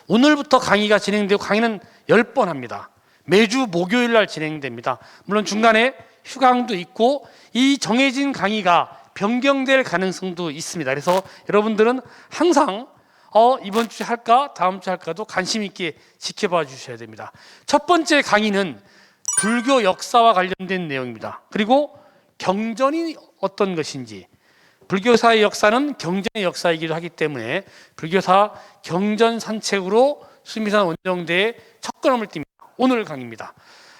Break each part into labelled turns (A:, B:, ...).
A: 오늘부터 강의가 진행되고 강의는 10번 합니다. 매주 목요일 날 진행됩니다. 물론 중간에 휴강도 있고 이 정해진 강의가 변경될 가능성도 있습니다. 그래서 여러분들은 항상 이번 주에 할까 다음 주에 할까도 관심 있게 지켜봐 주셔야 됩니다. 첫 번째 강의는 불교 역사와 관련된 내용입니다. 그리고 경전이 어떤 것인지, 불교사의 역사는 경전의 역사이기도 하기 때문에 불교사 경전 산책으로 수미산 원정대에 첫 걸음을 띱니다. 오늘 강의입니다.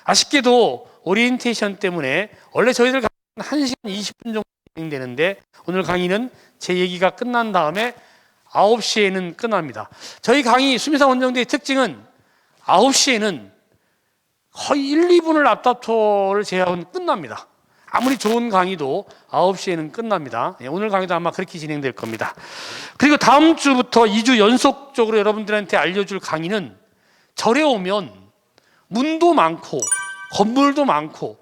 A: 아쉽게도 오리엔테이션 때문에 원래 저희들 강의는 1시간 20분 정도 진행되는데 오늘 강의는 제 얘기가 끝난 다음에 9시에는 끝납니다. 저희 강의 수미산 원정대의 특징은 9시에는 거의 1, 2분을 앞다투어를 제외하고는 끝납니다. 아무리 좋은 강의도 9시에는 끝납니다. 오늘 강의도 아마 그렇게 진행될 겁니다. 그리고 다음 주부터 2주 연속적으로 여러분들한테 알려줄 강의는 절에 오면 문도 많고 건물도 많고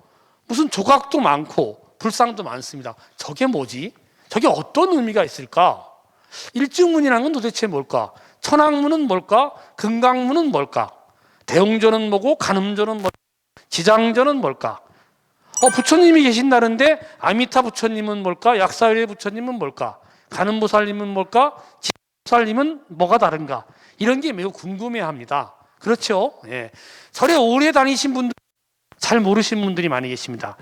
A: 무슨 조각도 많고 불상도 많습니다. 저게 뭐지? 저게 어떤 의미가 있을까? 일중문이라는 건 도대체 뭘까? 천왕문은 뭘까? 금강문은 뭘까? 대웅전은 뭐고 간음전은 뭘까? 지장전은 뭘까? 부처님이 계신다는데 아미타 부처님은 뭘까? 약사유리 부처님은 뭘까? 간음보살님은 뭘까? 지장보살님은 뭐가 다른가? 이런 게 매우 궁금해합니다. 그렇죠? 예. 절에 오래 다니신 분들 잘 모르시는 분들이 많이 계십니다.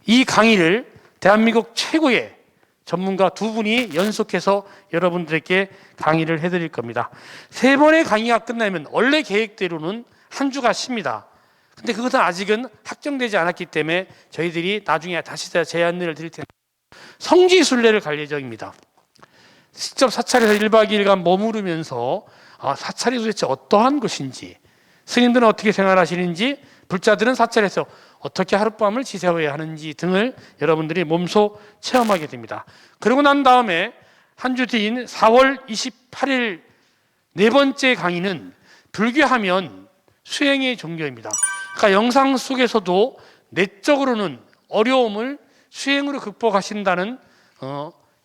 A: 이 강의를 대한민국 최고의 전문가 두 분이 연속해서 여러분들에게 강의를 해드릴 겁니다. 3번의 강의가 끝나면 원래 계획대로는 한 주가 쉽니다. 근데 그것은 아직은 확정되지 않았기 때문에 저희들이 나중에 다시 제 안내를 드릴 텐데 성지순례를 갈 예정입니다. 직접 사찰에서 1박 2일간 머무르면서 사찰이 도대체 어떠한 것인지, 스님들은 어떻게 생활하시는지, 불자들은 사찰에서 어떻게 하룻밤을 지새워야 하는지 등을 여러분들이 몸소 체험하게 됩니다. 그러고 난 다음에 한 주 뒤인 4월 28일 네 번째 강의는 불교하면 수행의 종교입니다. 그러니까 영상 속에서도 내적으로는 어려움을 수행으로 극복하신다는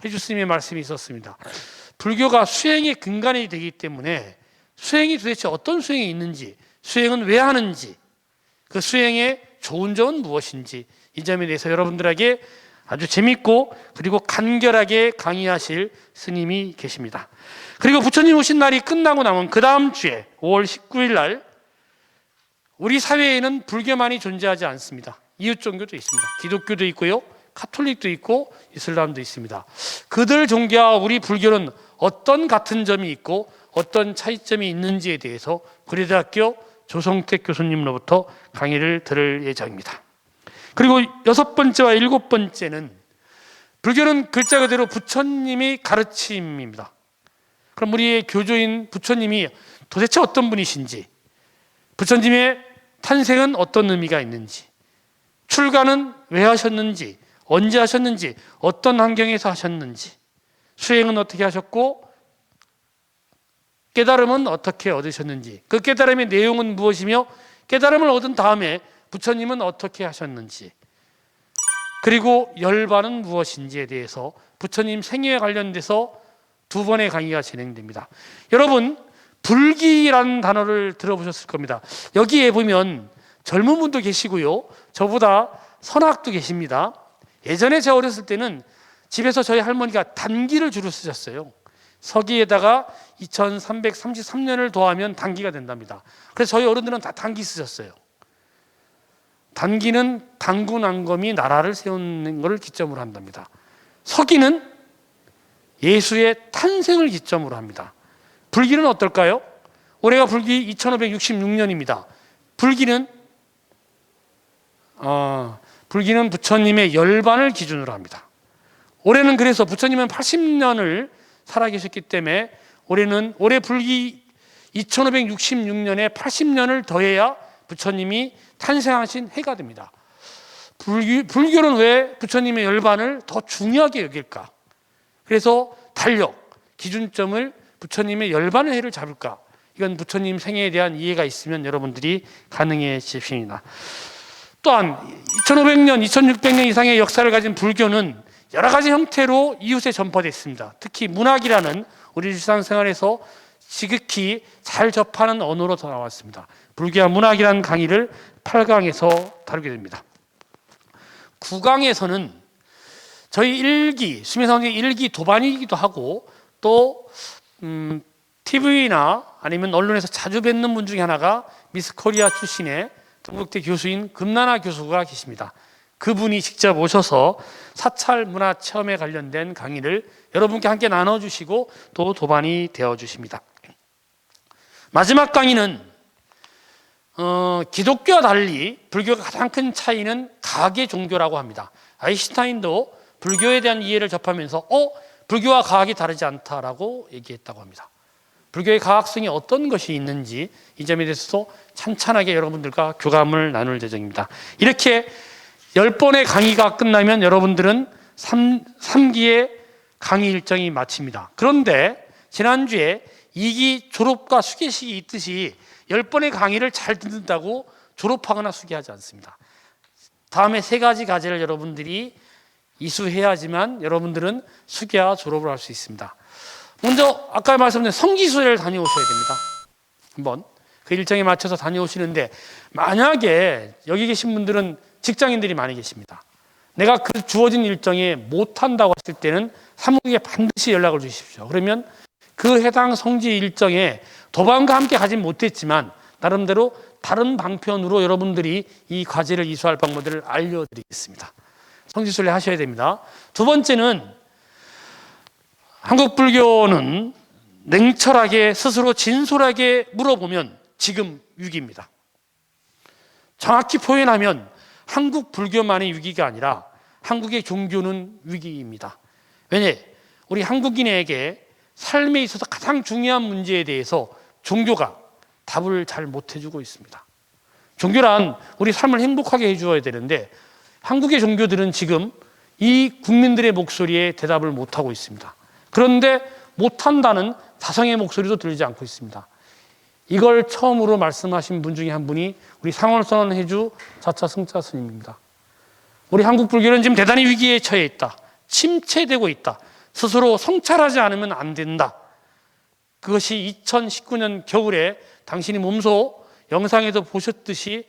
A: 해주 스님의 말씀이 있었습니다. 불교가 수행의 근간이 되기 때문에 수행이 도대체 어떤 수행이 있는지, 수행은 왜 하는지, 그 수행의 좋은 점은 무엇인지 이 점에 대해서 여러분들에게 아주 재밌고 그리고 간결하게 강의하실 스님이 계십니다. 그리고 부처님 오신 날이 끝나고 나면 그 다음 주에 5월 19일 날 우리 사회에는 불교만이 존재하지 않습니다. 이웃 종교도 있습니다. 기독교도 있고요, 카톨릭도 있고 이슬람도 있습니다. 그들 종교와 우리 불교는 어떤 같은 점이 있고 어떤 차이점이 있는지에 대해서 구례대학교 조성택 교수님으로부터 강의를 들을 예정입니다. 그리고 6번째와 7번째는 불교는 글자 그대로 부처님의 가르침입니다. 그럼 우리의 교조인 부처님이 도대체 어떤 분이신지, 부처님의 탄생은 어떤 의미가 있는지, 출가는 왜 하셨는지, 언제 하셨는지, 어떤 환경에서 하셨는지, 수행은 어떻게 하셨고 깨달음은 어떻게 얻으셨는지, 그 깨달음의 내용은 무엇이며 깨달음을 얻은 다음에 부처님은 어떻게 하셨는지, 그리고 열반은 무엇인지에 대해서 부처님 생애에 관련돼서 2번의 강의가 진행됩니다. 여러분, 불기라는 단어를 들어보셨을 겁니다. 여기에 보면 젊은 분도 계시고요, 저보다 선악도 계십니다. 예전에 제가 어렸을 때는 집에서 저희 할머니가 단기를 주로 쓰셨어요. 서기에다가 2333년을 더하면 단기가 된답니다. 그래서 저희 어른들은 다 단기 쓰셨어요. 단기는 당군왕검이 나라를 세우는 것을 기점으로 한답니다. 서기는 예수의 탄생을 기점으로 합니다. 불기는 어떨까요? 올해가 불기 2566년입니다. 불기는 부처님의 열반을 기준으로 합니다. 올해는 그래서 부처님은 80년을 살아계셨기 때문에 올해 불기 2566년에 80년을 더해야 부처님이 탄생하신 해가 됩니다. 불교는 왜 부처님의 열반을 더 중요하게 여길까? 그래서 달력, 기준점을 부처님의 열반의 해를 잡을까? 이건 부처님 생애에 대한 이해가 있으면 여러분들이 가능해지십니다. 또한 2500년, 2600년 이상의 역사를 가진 불교는 여러 가지 형태로 이웃에 전파됐습니다. 특히 문학이라는 우리 일상생활에서 지극히 잘 접하는 언어로 나왔습니다. 불교와 문학이라는 강의를 8강에서 다루게 됩니다. 9강에서는 저희 일기, 수미상의 일기 도반이기도 하고 또 TV나 아니면 언론에서 자주 뵙는 분 중에 하나가 미스 코리아 출신의 동국대 교수인 금나나 교수가 계십니다. 그분이 직접 오셔서 사찰 문화 체험에 관련된 강의를 여러분께 함께 나눠주시고 또 도반이 되어주십니다. 마지막 강의는 기독교와 달리 불교가 가장 큰 차이는 과학의 종교라고 합니다. 아인슈타인도 불교에 대한 이해를 접하면서 불교와 과학이 다르지 않다라고 얘기했다고 합니다. 불교의 과학성이 어떤 것이 있는지 이 점에 대해서도 찬찬하게 여러분들과 교감을 나눌 예정입니다. 이렇게 10번의 강의가 끝나면 여러분들은 3기의 강의 일정이 마칩니다. 그런데 지난주에 2기 졸업과 수계식이 있듯이 10번의 강의를 잘 듣는다고 졸업하거나 수계하지 않습니다. 다음에 3가지 과제를 여러분들이 이수해야지만 여러분들은 수계와 졸업을 할 수 있습니다. 먼저 아까 말씀드린 성지순례를 다녀오셔야 됩니다. 한번 그 일정에 맞춰서 다녀오시는데, 만약에 여기 계신 분들은 직장인들이 많이 계십니다. 내가 그 주어진 일정에 못한다고 했을 때는 사무국에 반드시 연락을 주십시오. 그러면 그 해당 성지 일정에 도반과 함께 가진 못했지만 나름대로 다른 방편으로 여러분들이 이 과제를 이수할 방법들을 알려드리겠습니다. 성지순례 하셔야 됩니다. 두 번째는 한국 불교는 냉철하게 스스로 진솔하게 물어보면 지금 위기입니다. 정확히 표현하면 한국 불교만의 위기가 아니라 한국의 종교는 위기입니다. 왜냐? 우리 한국인에게 삶에 있어서 가장 중요한 문제에 대해서 종교가 답을 잘 못해주고 있습니다. 종교란 우리 삶을 행복하게 해주어야 되는데 한국의 종교들은 지금 이 국민들의 목소리에 대답을 못하고 있습니다. 그런데 못한다는 자성의 목소리도 들리지 않고 있습니다. 이걸 처음으로 말씀하신 분 중에 한 분이 우리 상월선언 해주 자차 승자 스님입니다. 우리 한국 불교는 지금 대단히 위기에 처해 있다. 침체되고 있다. 스스로 성찰하지 않으면 안 된다. 그것이 2019년 겨울에 당신이 몸소 영상에도 보셨듯이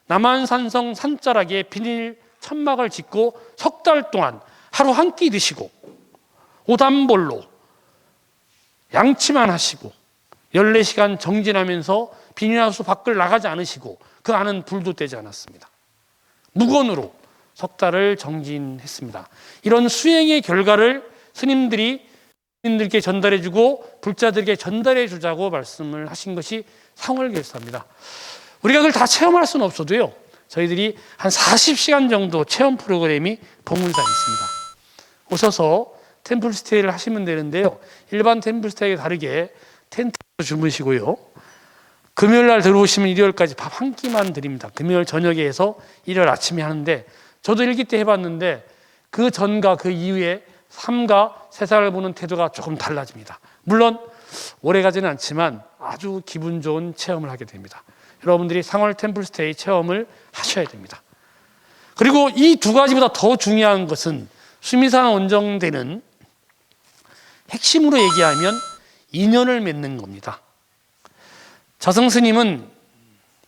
A: 남한산성 산자락에 비닐 천막을 짓고 석 달 동안 하루 한 끼 드시고 오단볼로 양치만 하시고 14시간 정진하면서 비닐하우스 밖을 나가지 않으시고 그 안은 불도 떼지 않았습니다. 무건으로 석 달을 정진했습니다. 이런 수행의 결과를 스님들께 전달해주고 불자들에게 전달해주자고 말씀을 하신 것이 상월결사입니다. 우리가 그걸 다 체험할 수는 없어도요, 저희들이 한 40시간 정도 체험 프로그램이 법문사에 있습니다. 오셔서 템플스테이를 하시면 되는데요, 일반 템플스테이와 다르게 텐트에서 주무시고요, 금요일날 들어오시면 일요일까지 밥 한 끼만 드립니다. 금요일 저녁에 해서 일요일 아침에 하는데, 저도 일기 때 해봤는데 그 전과 그 이후에 삶과 세상을 보는 태도가 조금 달라집니다. 물론 오래가지는 않지만 아주 기분 좋은 체험을 하게 됩니다. 여러분들이 상월 템플스테이 체험을 하셔야 됩니다. 그리고 이 두 가지보다 더 중요한 것은 수미산 원정대는 핵심으로 얘기하면 인연을 맺는 겁니다. 자성스님은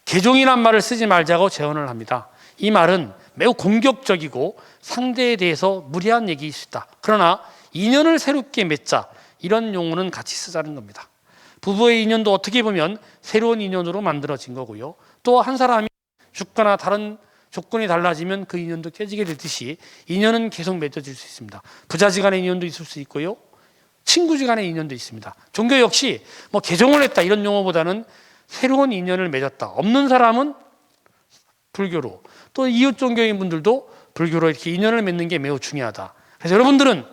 A: 개종이란 말을 쓰지 말자고 제언을 합니다. 이 말은 매우 공격적이고 상대에 대해서 무례한 얘기일 수 있다. 그러나 인연을 새롭게 맺자, 이런 용어는 같이 쓰자는 겁니다. 부부의 인연도 어떻게 보면 새로운 인연으로 만들어진 거고요, 또 한 사람이 죽거나 다른 조건이 달라지면 그 인연도 깨지게 되듯이 인연은 계속 맺어질 수 있습니다. 부자지간의 인연도 있을 수 있고요, 친구지간의 인연도 있습니다. 종교 역시 뭐 개종을 했다 이런 용어보다는 새로운 인연을 맺었다. 없는 사람은 불교로, 또 이웃 종교인 분들도 불교로 이렇게 인연을 맺는 게 매우 중요하다. 그래서 여러분들은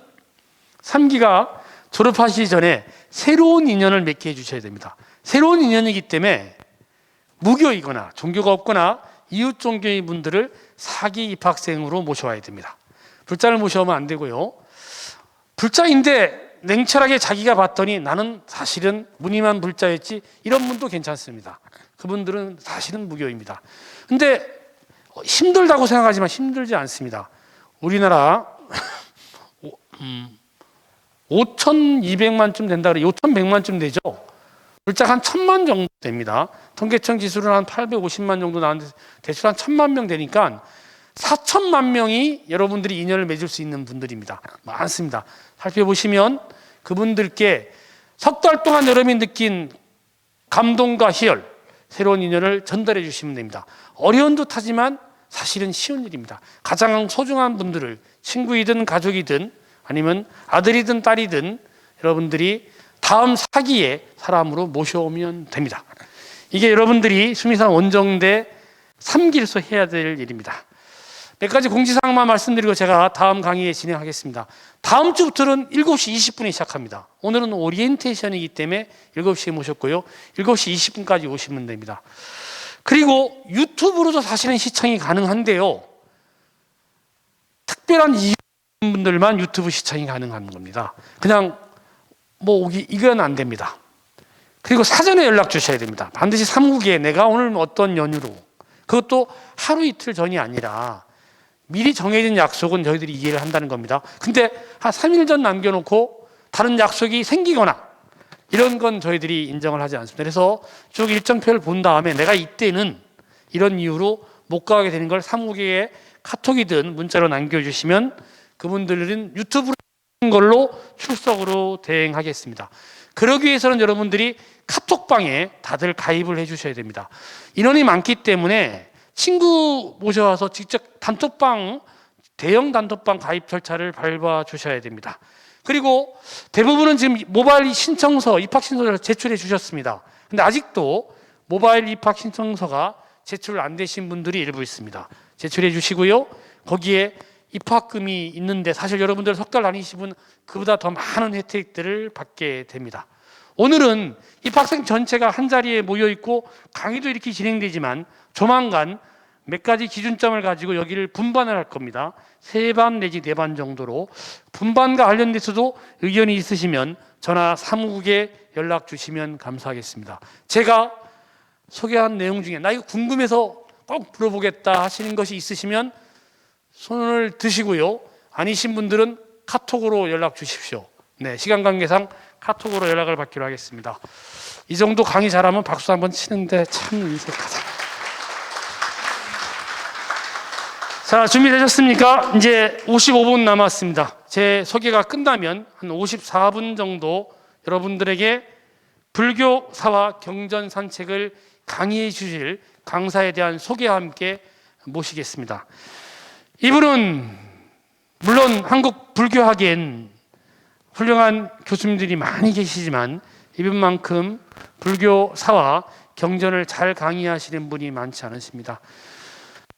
A: 3기가 졸업하시기 전에 새로운 인연을 맺게 해주셔야 됩니다. 새로운 인연이기 때문에 무교이거나 종교가 없거나 이웃 종교인 분들을 4기 입학생으로 모셔와야 됩니다. 불자를 모셔오면 안 되고요, 불자인데 냉철하게 자기가 봤더니 나는 사실은 무늬만 불자였지, 이런 분도 괜찮습니다. 그분들은 사실은 무교입니다. 근데 힘들다고 생각하지만 힘들지 않습니다. 우리나라 5,200만쯤 된다 그래요. 5,100만쯤 되죠. 홀짝 한 1,000만 정도 됩니다. 통계청 지수는 한 850만 정도 나왔는데 대충 한 1,000만 명 되니까 4천만 명이 여러분들이 인연을 맺을 수 있는 분들입니다. 많습니다. 살펴보시면 그분들께 석 달 동안 여러분이 느낀 감동과 희열, 새로운 인연을 전달해 주시면 됩니다. 어려운 듯하지만 사실은 쉬운 일입니다. 가장 소중한 분들을, 친구이든 가족이든 아니면 아들이든 딸이든 여러분들이 다음 사기의 사람으로 모셔오면 됩니다. 이게 여러분들이 수미산 원정대 3기에서 해야 될 일입니다. 몇 가지 공지사항만 말씀드리고 제가 다음 강의에 진행하겠습니다. 다음 주부터는 7시 20분에 시작합니다. 오늘은 오리엔테이션이기 때문에 7시에 모셨고요. 7시 20분까지 오시면 됩니다. 그리고 유튜브로도 사실은 시청이 가능한데요. 특별한 이유 있는 분들만 유튜브 시청이 가능한 겁니다. 그냥 뭐 이건 안 됩니다. 그리고 사전에 연락 주셔야 됩니다. 반드시 3국에 내가 오늘 어떤 연유로, 그것도 하루 이틀 전이 아니라 미리 정해진 약속은 저희들이 이해를 한다는 겁니다. 근데 한 3일 전 남겨놓고 다른 약속이 생기거나 이런 건 저희들이 인정을 하지 않습니다. 그래서 쭉 일정표를 본 다음에 내가 이때는 이런 이유로 못 가게 되는 걸 3국에 카톡이든 문자로 남겨주시면 그분들은 유튜브로 걸로 출석으로 대행하겠습니다. 그러기 위해서는 여러분들이 카톡방에 다들 가입을 해주셔야 됩니다. 인원이 많기 때문에 친구 모셔와서 직접 단톡방, 대형 단톡방 가입 절차를 밟아 주셔야 됩니다. 그리고 대부분은 지금 모바일 신청서, 입학 신청서를 제출해 주셨습니다. 근데 아직도 모바일 입학 신청서가 제출 안 되신 분들이 일부 있습니다. 제출해 주시고요. 거기에 입학금이 있는데 사실 여러분들 석 달 다니시면 그보다 더 많은 혜택들을 받게 됩니다. 오늘은 입학생 전체가 한 자리에 모여 있고 강의도 이렇게 진행되지만 조만간 몇 가지 기준점을 가지고 여기를 분반을 할 겁니다. 3반 내지 4반 정도로. 분반과 관련돼서도 의견이 있으시면 전화 3국에 연락 주시면 감사하겠습니다. 제가 소개한 내용 중에 나 이거 궁금해서 꼭 물어보겠다 하시는 것이 있으시면 손을 드시고요. 아니신 분들은 카톡으로 연락 주십시오. 네, 시간 관계상 카톡으로 연락을 받기로 하겠습니다. 이 정도 강의 잘하면 박수 한번 치는데 참 인색하다. 자, 준비되셨습니까? 이제 55분 남았습니다. 제 소개가 끝나면 한 54분 정도 여러분들에게 불교사와 경전 산책을 강의해 주실 강사에 대한 소개와 함께 모시겠습니다. 이분은 물론 한국 불교학엔 훌륭한 교수님들이 많이 계시지만 이분만큼 불교사와 경전을 잘 강의하시는 분이 많지 않으십니다.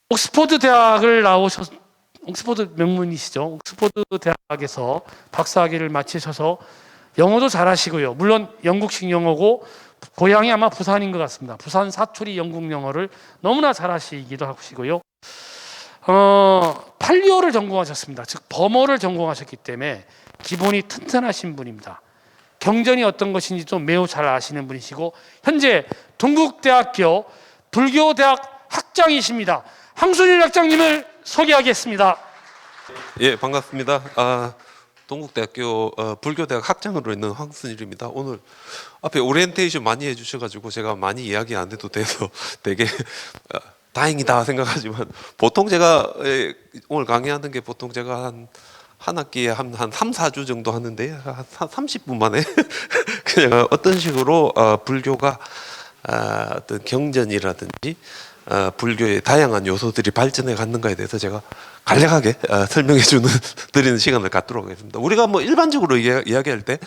A: 옥스퍼드 대학을 옥스퍼드 명문이시죠. 옥스퍼드 대학에서 박사학위를 마치셔서 영어도 잘하시고요. 물론 영국식 영어고 고향이 아마 부산인 것 같습니다. 부산 사투리 영국 영어를 너무나 잘하시기도 하시고요. 팔리어를 전공하셨습니다. 즉 범어를 전공하셨기 때문에 기본이 튼튼하신 분입니다. 경전이 어떤 것인지도 매우 잘 아시는 분이시고 현재 동국대학교 불교대학 학장이십니다. 황순일 학장님을 소개하겠습니다.
B: 예, 반갑습니다. 동국대학교 불교대학 학장으로 있는 황순일입니다. 오늘 앞에 오리엔테이션 많이 해주셔가지고 제가 많이 이야기 안 해도 돼서 되게 다행이다 생각하지만 보통 제가 오늘 강의하는 게 보통 제가 한 학기에 한 3, 4주 정도 하는데 한 30분 만에 그냥 어떤 식으로 불교가 어떤 경전이라든지 불교의 다양한 요소들이 발전해 갔는가에 대해서 제가 간략하게 설명해 드리는 시간을 갖도록 하겠습니다. 우리가 뭐 일반적으로 이야기할 때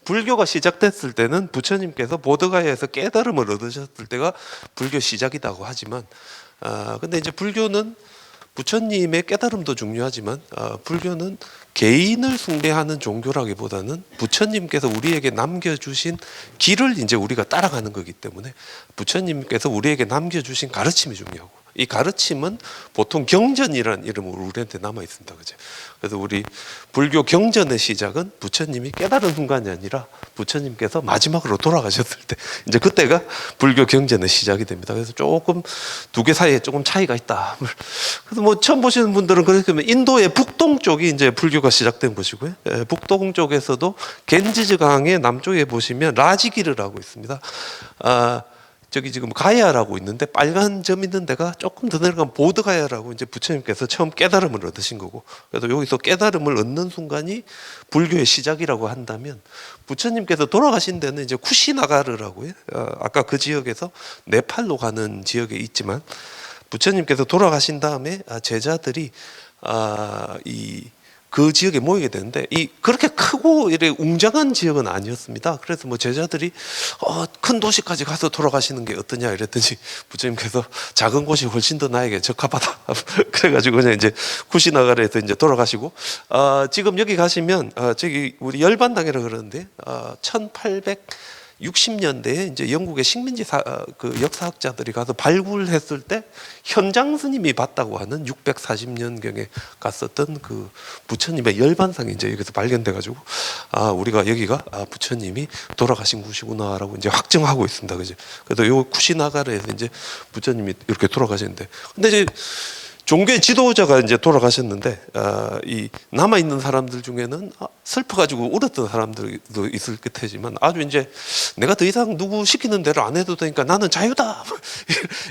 B: 불교가 시작됐을 때는 부처님께서 보드가야에서 깨달음을 얻으셨을 때가 불교 시작이라고 하지만 근데 이제 불교는 부처님의 깨달음도 중요하지만 불교는 개인을 숭배하는 종교라기보다는 부처님께서 우리에게 남겨주신 길을 이제 우리가 따라가는 거기 때문에 부처님께서 우리에게 남겨주신 가르침이 중요하고 이 가르침은 보통 경전이라는 이름으로 우리한테 남아 있습니다. 그죠? 그래서 우리 불교 경전의 시작은 부처님이 깨달은 순간이 아니라 부처님께서 마지막으로 돌아가셨을 때 이제 그때가 불교 경전의 시작이 됩니다. 그래서 조금 두 개 사이에 조금 차이가 있다. 그래서 뭐 처음 보시는 분들은 그러면 인도의 북동쪽이 이제 불교가 시작된 곳이고요. 북동쪽에서도 겐지즈 강의 남쪽에 보시면 라지기르라고 있습니다. 저기 지금 가야라고 있는데 빨간 점 있는 데가 조금 더 내려가면 보드가야라고 이제 부처님께서 처음 깨달음을 얻으신 거고, 그래서 여기서 깨달음을 얻는 순간이 불교의 시작이라고 한다면 부처님께서 돌아가신 데는 이제 쿠시나가르라고요. 아까 그 지역에서 네팔로 가는 지역에 있지만 부처님께서 돌아가신 다음에 제자들이 그 지역에 모이게 되는데 그렇게 크고 이래 웅장한 지역은 아니었습니다. 그래서 뭐 제자들이 큰 도시까지 가서 돌아가시는 게 어떠냐 이랬더니 부처님께서 작은 곳이 훨씬 더 나에게 적합하다. 그래가지고 그냥 이제 쿠시나가르에서 이제 돌아가시고, 지금 여기 가시면 저기 우리 열반당이라 그러는데 1860년대에 이제 영국의 식민지 그 역사학자들이 가서 발굴했을 때 현장 스님이 봤다고 하는 640년경에 갔었던 그 부처님의 열반상이 이제 여기서 발견돼가지고 우리가 여기가 부처님이 돌아가신 곳이구나라고 이제 확정하고 있습니다. 그죠? 그래서 요 쿠시나가르에서 이제 부처님이 이렇게 돌아가셨는데, 근데 이제 종교의 지도자가 이제 돌아가셨는데 이 남아 있는 사람들 중에는 슬퍼가지고 울었던 사람들도 있을 테지만 아주 이제 내가 더 이상 누구 시키는 대로 안 해도 되니까 나는 자유다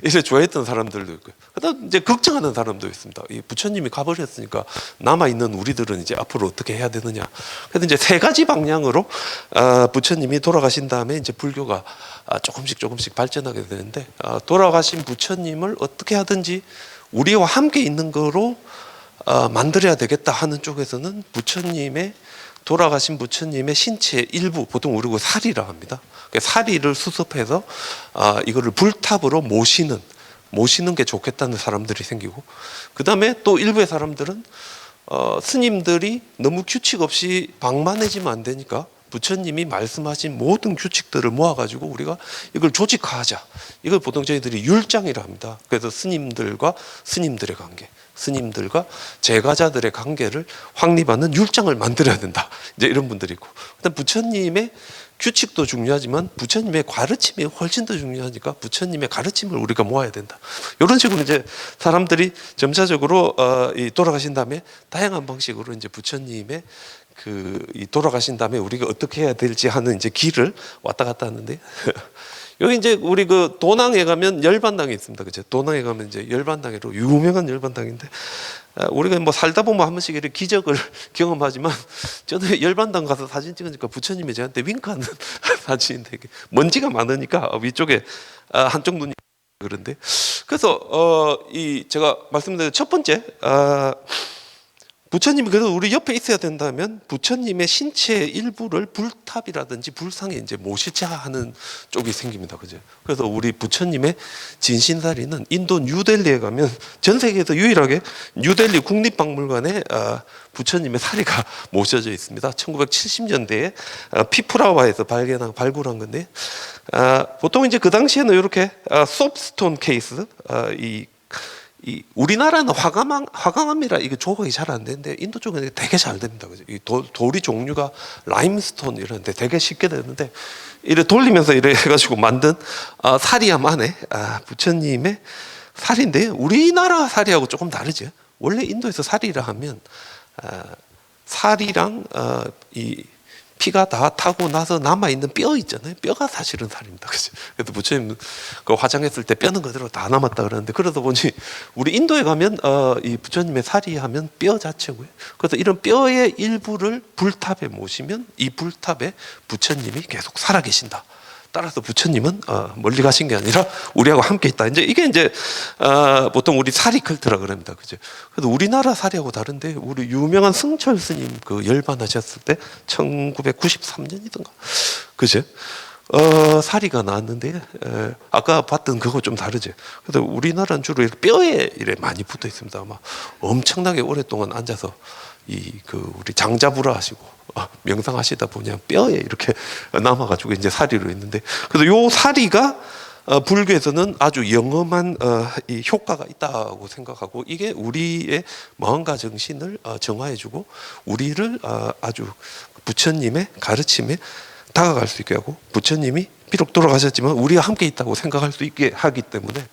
B: 이래 좋아했던 사람들도 있고요. 그다음 이제 걱정하는 사람도 있습니다. 이 부처님이 가버렸으니까 남아 있는 우리들은 이제 앞으로 어떻게 해야 되느냐. 그래서 이제 세 가지 방향으로 부처님이 돌아가신 다음에 이제 불교가 조금씩 발전하게 되는데, 돌아가신 부처님을 어떻게 하든지 우리와 함께 있는 거로 만들어야 되겠다 하는 쪽에서는 돌아가신 부처님의 신체의 일부, 보통 우리가 사리라 합니다. 사리를 수습해서 이거를 불탑으로 모시는 게 좋겠다는 사람들이 생기고, 그 다음에 또 일부의 사람들은 스님들이 너무 규칙 없이 방만해지면 안 되니까 부처님이 말씀하신 모든 규칙들을 모아가지고 우리가 이걸 조직화하자. 이걸 보통 저희들이 율장이라 합니다. 그래서 스님들과 스님들의 관계, 스님들과 제가자들의 관계를 확립하는 율장을 만들어야 된다. 이제 이런 분들이 있고, 그다음 부처님의 규칙도 중요하지만 부처님의 가르침이 훨씬 더 중요하니까 부처님의 가르침을 우리가 모아야 된다. 이런 식으로 이제 사람들이 점차적으로 돌아가신 다음에 다양한 방식으로 이제 부처님의 이 돌아가신 다음에 우리가 어떻게 해야 될지 하는 이제 길을 왔다 갔다 하는데 여기 이제 우리 그 도낭에 가면 열반당이 있습니다. 그죠? 도낭에 가면 이제 열반당으로 유명한 열반당인데, 우리가 뭐 살다 보면 한 번씩 이렇게 기적을 경험하지만 저는 열반당 가서 사진 찍으니까 부처님이 저한테 윙크하는 사진인데 먼지가 많으니까 위쪽에 한쪽 눈이 그런데, 그래서 제가 말씀드린 첫 번째 부처님이 그래도 우리 옆에 있어야 된다면 부처님의 신체의 일부를 불탑이라든지 불상에 이제 모시자 하는 쪽이 생깁니다. 그죠? 그래서 우리 부처님의 진신사리는 인도 뉴델리에 가면 전 세계에서 유일하게 뉴델리 국립박물관에 부처님의 사리가 모셔져 있습니다. 1970년대에 피프라와에서 발굴한 건데, 보통 이제 그 당시에는 이렇게 소프스톤 케이스, 우리나라는 화강암이라 이게 조각이 잘 안 되는데 인도 쪽에는 되게 잘 됩니다. 그죠? 이 돌이 종류가 라임스톤 이런데 되게 쉽게 되는데, 이래 돌리면서 이래 해가지고 만든 사리암 안에 부처님의 사리인데, 우리나라 사리하고 조금 다르죠. 원래 인도에서 사리라 하면 사리랑 이 피가 다 타고 나서 남아있는 뼈 있잖아요. 뼈가 사실은 살입니다. 그죠? 그래서 부처님 그 화장했을 때 뼈는 그대로 다 남았다 그러는데, 그러다 보니 우리 인도에 가면 이 부처님의 살이 하면 뼈 자체고요. 그래서 이런 뼈의 일부를 불탑에 모시면 이 불탑에 부처님이 계속 살아계신다. 따라서 부처님은 멀리 가신 게 아니라 우리하고 함께 있다. 이게 이제 보통 우리 사리 컬트라 그럽니다. 그죠? 그래서 우리나라 사리하고 다른데, 우리 유명한 승철 스님 그 열반하셨을 때 1993년이던가, 그죠? 사리가 나왔는데 아까 봤던 그거 좀 다르죠. 그래서 우리나라는 주로 뼈에 이래 많이 붙어 있습니다. 아마 엄청나게 오랫동안 앉아서 우리 장자부라 하시고 명상하시다 보니 뼈에 이렇게 남아가지고 이제 사리로 있는데, 그래서 요 사리가 불교에서는 아주 영험한 이 효과가 있다고 생각하고 이게 우리의 마음과 정신을 정화해주고 우리를 아주 부처님의 가르침에 다가갈 수 있게 하고 부처님이 비록 돌아가셨지만 우리와 함께 있다고 생각할 수 있게 하기 때문에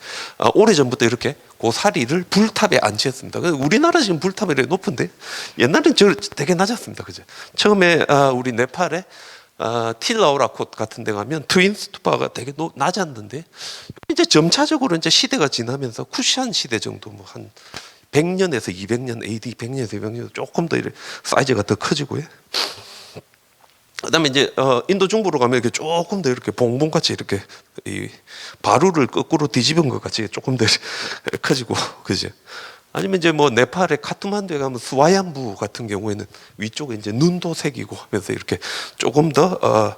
B: 오래전부터 이렇게 고사리를 불탑에 안치했습니다. 우리나라 지금 불탑이 이렇게 높은데 옛날엔 되게 낮았습니다. 그죠? 처음에 우리 네팔에 틸라우라콧 같은 데 가면 트윈 스투파가 되게 낮았는데 이제 점차적으로 이제 시대가 지나면서 쿠시안 시대 정도 뭐 한 100년에서 200년 AD 100년에서 200년 조금 더 이렇게 사이즈가 더 커지고요. 그다음에 이제 인도 중부로 가면 이렇게 조금 더 이렇게 봉봉같이 이렇게 이 바루를 거꾸로 뒤집은 것 같이 조금 더 커지고 그죠? 아니면 이제 뭐 네팔의 카트만두에 가면 스와얌부 같은 경우에는 위쪽에 이제 눈도 새기고 하면서 이렇게 조금 더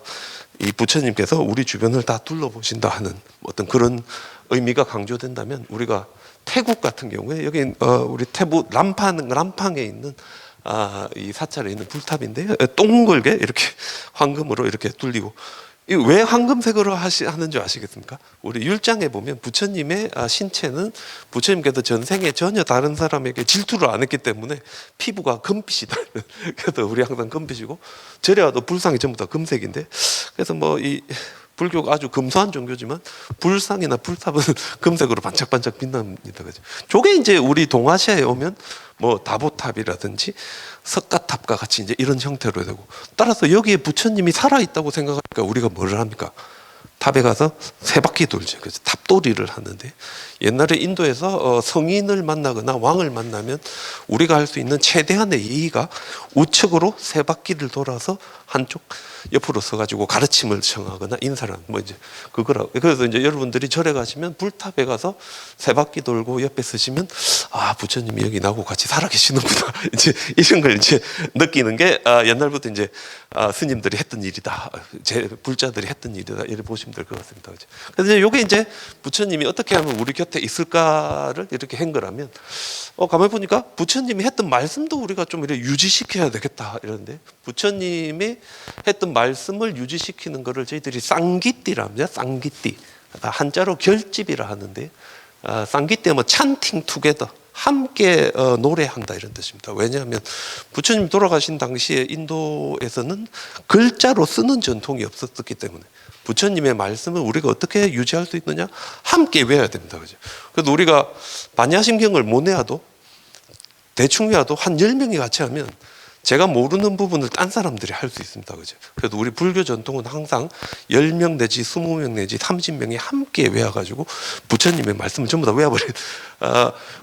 B: 이 부처님께서 우리 주변을 다 둘러보신다 하는 어떤 그런 의미가 강조된다면 우리가 태국 같은 경우에 여기 우리 태국 람팡에 있는 이 사찰에 있는 불탑인데요. 동글게 이렇게 황금으로 이렇게 뚫리고 왜 황금색으로 하는 줄 아시겠습니까? 우리 율장에 보면 부처님의 신체는 부처님께서 전생에 전혀 다른 사람에게 질투를 안 했기 때문에 피부가 금빛이다. 그래서 우리 항상 금빛이고 절에 와도 불상이 전부 다 금색인데 그래서 뭐 이 불교가 아주 금소한 종교지만 불상이나 불탑은 금색으로 반짝반짝 빛납니다. 그죠? 저게 이제 우리 동아시아에 오면 뭐 다보탑이라든지 석가탑과 같이 이제 이런 형태로 되고 따라서 여기에 부처님이 살아있다고 생각하니까 우리가 뭐를 합니까? 탑에 가서 세 바퀴 돌죠. 그래서 탑돌이를 하는데 옛날에 인도에서 성인을 만나거나 왕을 만나면 우리가 할 수 있는 최대한의 예의가 우측으로 세 바퀴를 돌아서 한쪽 옆으로 서가지고 가르침을 청하거나 인사를 하는 뭐 이제 그거라고. 그래서 이제 여러분들이 절에 가시면 불탑에 가서 세 바퀴 돌고 옆에 서시면 부처님이 여기 나하고 같이 살아계시는구나 이제 이런 걸 이제 느끼는 게 옛날부터 이제 스님들이 했던 일이다, 제 불자들이 했던 일이다 이렇게 보시면 될 것 같습니다. 그죠? 그래서 이게 이제 부처님이 어떻게 하면 우리 곁에 있을까를 이렇게 한 거라면 가만히 보니까 부처님이 했던 말씀도 우리가 좀 이렇게 유지시켜야 되겠다 이러는데 부처님이 했던 말씀을 유지시키는 것을 저희들이 쌍기띠라 합니다. 쌍기띠 한자로 결집이라 하는데 쌍기띠 뭐 찬팅 투게더 함께 노래한다 이런 뜻입니다. 왜냐하면 부처님 돌아가신 당시에 인도에서는 글자로 쓰는 전통이 없었기 때문에 부처님의 말씀을 우리가 어떻게 유지할 수 있느냐? 함께 외워야 됩니다. 그죠? 그래서 우리가 반야심경을 못 외워도 대충 외워도 한 10명이 같이 하면 제가 모르는 부분을 딴 사람들이 할 수 있습니다. 그죠? 그래도 우리 불교 전통은 항상 10명 내지 20명 내지 30명이 함께 외워가지고 부처님의 말씀을 전부 다 외워버려요.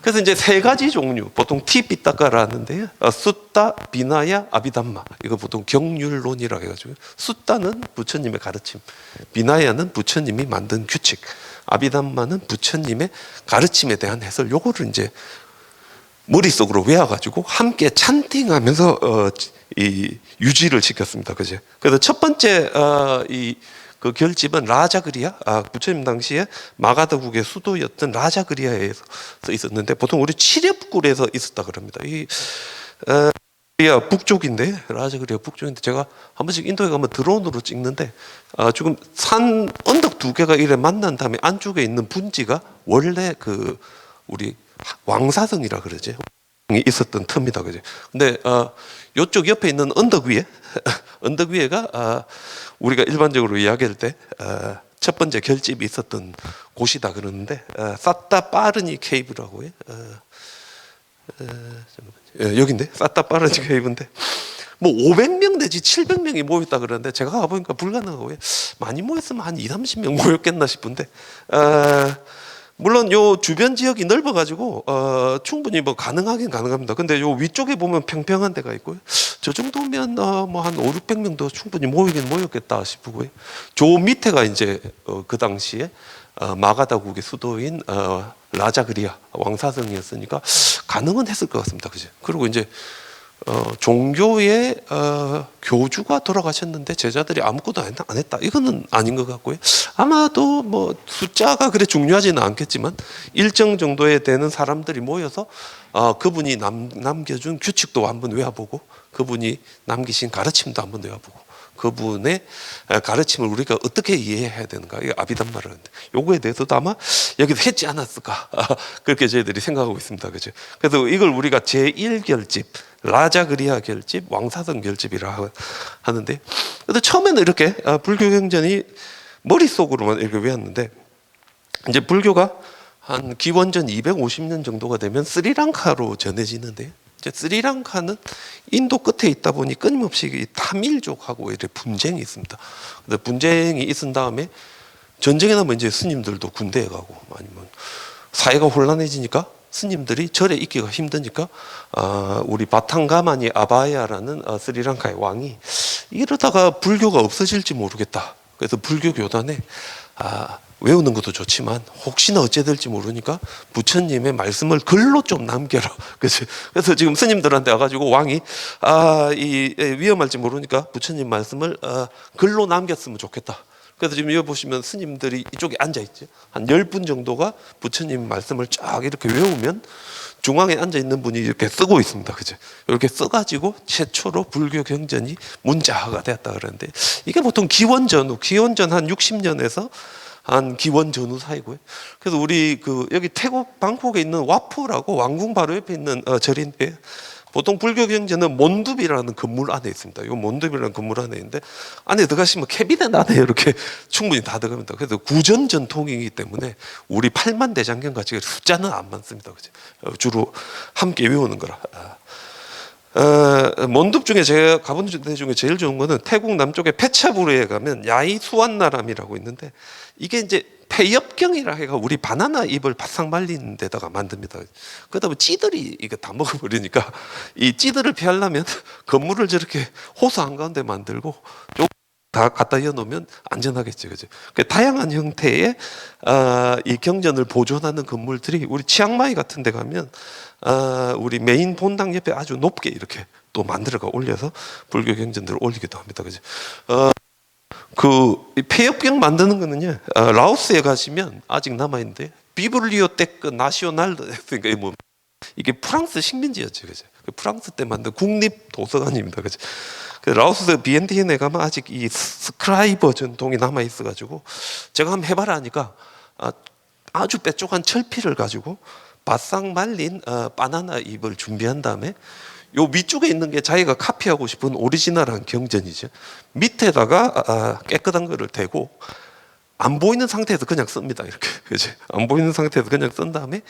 B: 그래서 이제 세 가지 종류, 보통 티피타카라 하는데요. 숫다, 비나야, 아비담마. 이거 보통 경률론이라고 해가지고 숫다는 부처님의 가르침, 비나야는 부처님이 만든 규칙, 아비담마는 부처님의 가르침에 대한 해설. 요거를 이제 머릿속으로 외워가지고 함께 찬팅하면서 이 유지를 시켰습니다. 그죠? 그래서 첫 번째 그 결집은 라자그리아, 부처님 당시에 마가다국의 수도였던 라자그리아에서 있었는데 보통 우리 칠엽굴에서 있었다 그럽니다. 이 라자그리아 북쪽인데 라자그리아 북쪽인데 제가 한 번씩 인도에 가면 드론으로 찍는데 지금 산 언덕 두 개가 이래 만난 다음에 안쪽에 있는 분지가 원래 그 우리 왕사성이라 그러죠. 있었던 틈이다 그죠. 근데 이쪽 옆에 있는 언덕 위에 언덕 위에가 우리가 일반적으로 이야기할 때 첫 번째 결집이 있었던 곳이다 그러는데 사타 빠르니 케이브라고요. 여긴데 사타 빠르니 케이브인데 뭐 500명 내지 700명이 모였다 그러는데 제가 가보니까 불가능하고요. 많이 모였으면 한 2~30명 모였겠나 싶은데 물론 요 주변 지역이 넓어가지고 충분히 뭐 가능하긴 가능합니다. 근데 요 위쪽에 보면 평평한 데가 있고요. 저 정도면 뭐 한 500~600명도 충분히 모이긴 모였겠다 싶고요. 저 밑에가 이제 그 당시에 마가다국의 수도인 라자그리아 왕사성이었으니까 가능은 했을 것 같습니다. 그죠? 그리고 이제 종교의 교주가 돌아가셨는데 제자들이 아무것도 안 했다. 이거는 아닌 것 같고요. 아마도 뭐 숫자가 그래 중요하지는 않겠지만 일정 정도에 되는 사람들이 모여서 그분이 남겨준 규칙도 한번 외워보고 그분이 남기신 가르침도 한번 외워보고 그분의 가르침을 우리가 어떻게 이해해야 되는가, 이게 아비담마를 하는데 요거에 대해서도 아마 여기서 했지 않았을까 그렇게 저희들이 생각하고 있습니다. 그죠? 그래서 이걸 우리가 제1결집, 라자그리아 결집, 왕사성 결집이라 하는데, 근데 처음에는 이렇게 불교 경전이 머릿속으로만 이렇게 외웠는데, 이제 불교가 한 기원전 250년 정도가 되면 스리랑카로 전해지는데, 이제 스리랑카는 인도 끝에 있다 보니 끊임없이 타밀족하고 이렇게 분쟁이 있습니다. 근데 분쟁이 있은 다음에 전쟁에 나면 이제 스님들도 군대에 가고, 아니면 사회가 혼란해지니까 스님들이 절에 있기가 힘드니까 우리 바탕가마니 아바야라는 스리랑카의 왕이 이러다가 불교가 없어질지 모르겠다. 그래서 불교 교단에 외우는 것도 좋지만 혹시나 어찌 될지 모르니까 부처님의 말씀을 글로 좀 남겨라. 그래서 지금 스님들한테 와가지고 왕이 이 위험할지 모르니까 부처님 말씀을 글로 남겼으면 좋겠다. 그래서 지금 여기 보시면 스님들이 이쪽에 앉아있죠. 한 10분 정도가 부처님 말씀을 쫙 이렇게 외우면 중앙에 앉아있는 분이 이렇게 쓰고 있습니다. 그죠? 이렇게 써가지고 최초로 불교 경전이 문자화가 되었다 그러는데, 이게 보통 기원전 한 60년에서 한 기원 전후 사이고요. 그래서 우리 여기 태국 방콕에 있는 와푸라고 왕궁 바로 옆에 있는 절인데, 보통 불교 경전은 몬두비라는 건물 안에 있습니다. 이 몬두비라는 건물 안에 있는데, 안에 들어가시면 캐비넷 안에 이렇게 충분히 다 들어갑니다. 그래서 구전 전통이기 때문에 우리 8만 대장경 같이 숫자는 안 많습니다. 그죠? 주로 함께 외우는 거라. 몬둡 중에 제가 가본 데 중에 제일 좋은 거는 태국 남쪽에 페차부르에 가면 야이 수완나람이라고 있는데, 이게 이제 폐엽경이라 해가 우리 바나나 잎을 바싹 말린 데다가 만듭니다. 그러다 보면 찌들이 이거 다 먹어버리니까 이 찌들을 피하려면 건물을 저렇게 호수 한가운데 만들고 다 갖다 이어놓으면 안전하겠죠, 그죠? 다양한 형태의 이 경전을 보존하는 건물들이 우리 치앙마이 같은 데 가면 우리 메인 본당 옆에 아주 높게 이렇게 또 만들어가 올려서 불교 경전들을 올리기도 합니다, 그죠? 폐엽경 만드는 거는요, 라오스에 가시면 아직 남아있는데, 비블리오테크 나시오날드, 그러니까 이게 프랑스 식민지였죠, 그죠? 프랑스 때 만든 국립 도서관입니다, 그죠? 라오스 비엔티엔에 가면 아직 이 스크라이버 전통이 남아 있어가지고, 제가 한번 해봐라 하니까 아주 뾰족한 철피를 가지고 바싹 말린 바나나 잎을 준비한 다음에, 요 위쪽에 있는 게 자기가 카피하고 싶은 오리지널한 경전이죠. 밑에다가 깨끗한 거를 대고 안 보이는 상태에서 그냥 씁니다. 이렇게, 그죠? 안 보이는 상태에서 그냥 쓴 다음에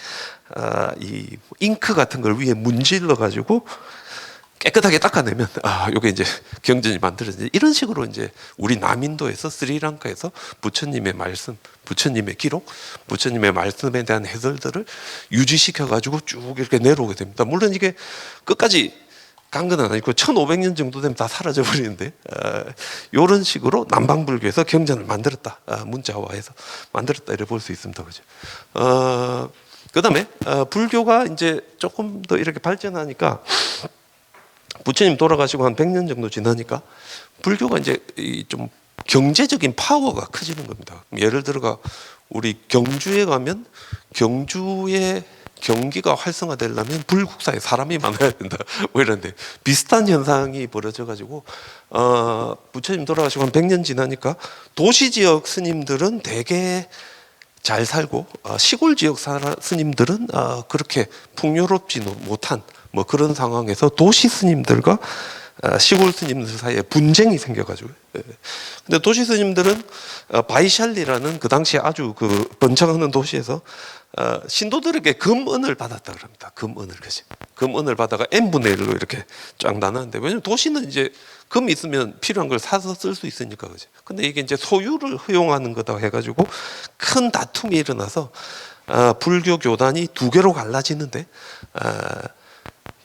B: 이 잉크 같은 걸 위에 문질러 가지고 깨끗하게 닦아내면 요게 이제 경전이 만들어지죠. 이런 식으로 이제 우리 남인도에서 스리랑카에서 부처님의 말씀, 부처님의 기록, 부처님의 말씀에 대한 해설들을 유지시켜 가지고 쭉 이렇게 내려오게 됩니다. 물론 이게 끝까지 간 건 아니고 1500년 정도 되면 다 사라져 버리는데, 이런 식으로 남방불교에서 경전을 만들었다, 문자화해서 만들었다, 이렇게 볼 수 있습니다. 그죠? 그다음에 불교가 이제 조금 더 이렇게 발전하니까, 부처님 돌아가시고 한 100년 정도 지나니까 불교가 이제 좀 경제적인 파워가 커지는 겁니다. 예를 들어가 우리 경주에 가면 경주의 경기가 활성화되려면 불국사에 사람이 많아야 된다, 뭐 이런데 비슷한 현상이 벌어져 가지고 부처님 돌아가시고 한 100년 지나니까 도시 지역 스님들은 되게 잘 살고 시골 지역 스님들은 그렇게 풍요롭지 못한 뭐 그런 상황에서 도시 스님들과 시골 스님들 사이에 분쟁이 생겨가지고, 근데 도시 스님들은 바이샬리라는 그 당시에 아주 번창하는 도시에서 신도들에게 금은을 받았다 그럽니다. 금은을, 그지? 금은을 받아가 n분의 1로 이렇게 쫙 나눴는데, 왜냐면 도시는 이제 금 있으면 필요한 걸 사서 쓸 수 있으니까, 그지? 근데 이게 이제 소유를 허용하는 거다 해가지고 큰 다툼이 일어나서 불교 교단이 두 개로 갈라지는데,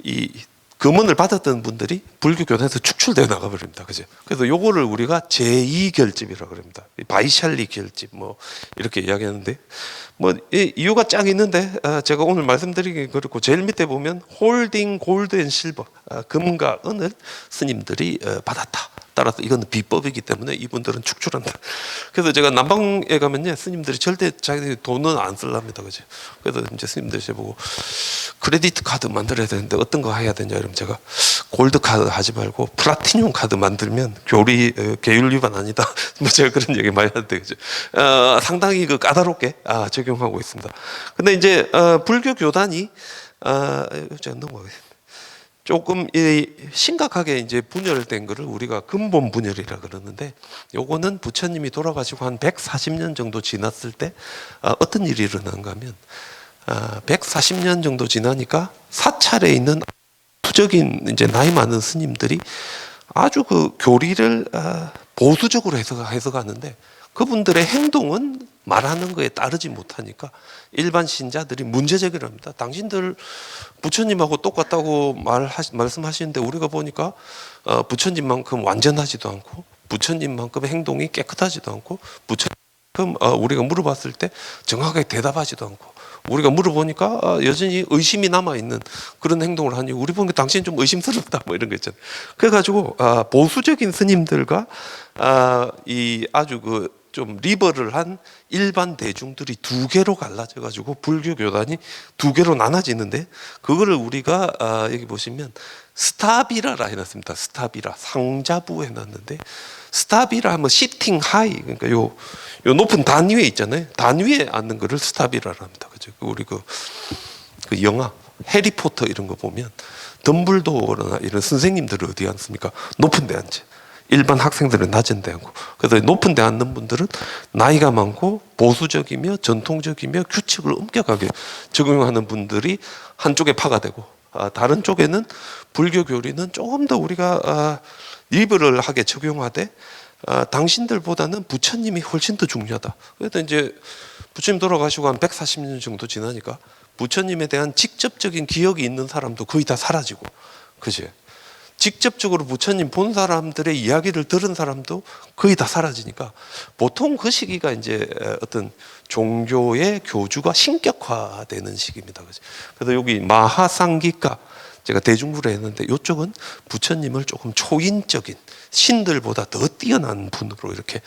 B: 이 금은을 받았던 분들이 불교 교단에서 축출되어 나가버립니다. 그죠? 그래서 요거를 우리가 제2결집이라고 그럽니다. 바이샬리 결집, 뭐, 이렇게 이야기하는데, 뭐, 이유가 쫙 있는데, 제가 오늘 말씀드리기 그렇고, 제일 밑에 보면, 홀딩 골드 앤 실버, 금과 은을 스님들이 받았다. 따라서 이건 비법이기 때문에 이분들은 축출한다. 그래서 제가 남방에 가면요, 스님들이 절대 자기들이 돈은 안 쓸랍니다. 그죠? 그래서 이제 스님들이 보고 크레디트 카드 만들어야 되는데 어떤 거 해야 되냐 이러면 제가 골드 카드 하지 말고 플라티늄 카드 만들면 교리 계율 위반 아니다. 뭐 제가 그런 얘기 많이 하는데 그죠. 상당히 그 까다롭게 적용하고 있습니다. 근데 이제 불교 교단이 제가 넘어가겠습니다. 조금 심각하게 이제 분열된 거를 우리가 근본 분열이라 그러는데, 요거는 부처님이 돌아가시고 한 140년 정도 지났을 때 어떤 일이 일어난가 하면 140년 정도 지나니까 사찰에 있는 부적인 이제 나이 많은 스님들이 아주 그 교리를 보수적으로 해석하는데, 그분들의 행동은 말하는 거에 따르지 못하니까 일반 신자들이 문제 제기를 합니다. 당신들 부처님하고 똑같다고 말씀하시는데 우리가 보니까 부처님만큼 완전하지도 않고 부처님만큼 행동이 깨끗하지도 않고 부처님만큼 우리가 물어봤을 때 정확하게 대답하지도 않고, 우리가 물어보니까 여전히 의심이 남아있는 그런 행동을 하니 우리 보니까 당신 좀 의심스럽다 뭐 이런 거 있잖아요. 그래가지고 보수적인 스님들과 이 아주 그 좀 리버럴한 일반 대중들이 두 개로 갈라져가지고 불교 교단이 두 개로 나눠지는데, 그거를 우리가 여기 보시면 스타비라라 해놨습니다. 스타비라 상자부 해놨는데, 스타비라 하면 시팅 하이, 그러니까 요 높은 단 위에 있잖아요. 단 위에 앉는 거를 스타비라라 합니다. 그죠? 우리 그 영화 해리포터 이런 거 보면 덤블도어나 이런 선생님들은 어디 앉습니까? 높은 데 앉지. 일반 학생들은 낮은 데 앉고. 그래서 높은 데 앉는 분들은 나이가 많고 보수적이며 전통적이며 규칙을 엄격하게 적용하는 분들이 한쪽에 파가 되고, 다른 쪽에는 불교 교리는 조금 더 우리가 리버럴하게 적용하되 당신들보다는 부처님이 훨씬 더 중요하다. 그래서 이제 부처님 돌아가시고 한 140년 정도 지나니까 부처님에 대한 직접적인 기억이 있는 사람도 거의 다 사라지고, 그지? 직접적으로 부처님 본 사람들의 이야기를 들은 사람도 거의 다 사라지니까 보통 그 시기가 이제 어떤 종교의 교주가 신격화되는 시기입니다. 그래서 여기 마하상기가 제가 대중부를 했는데, 이쪽은 부처님을 조금 초인적인 신들보다 더 뛰어난 분으로 이렇게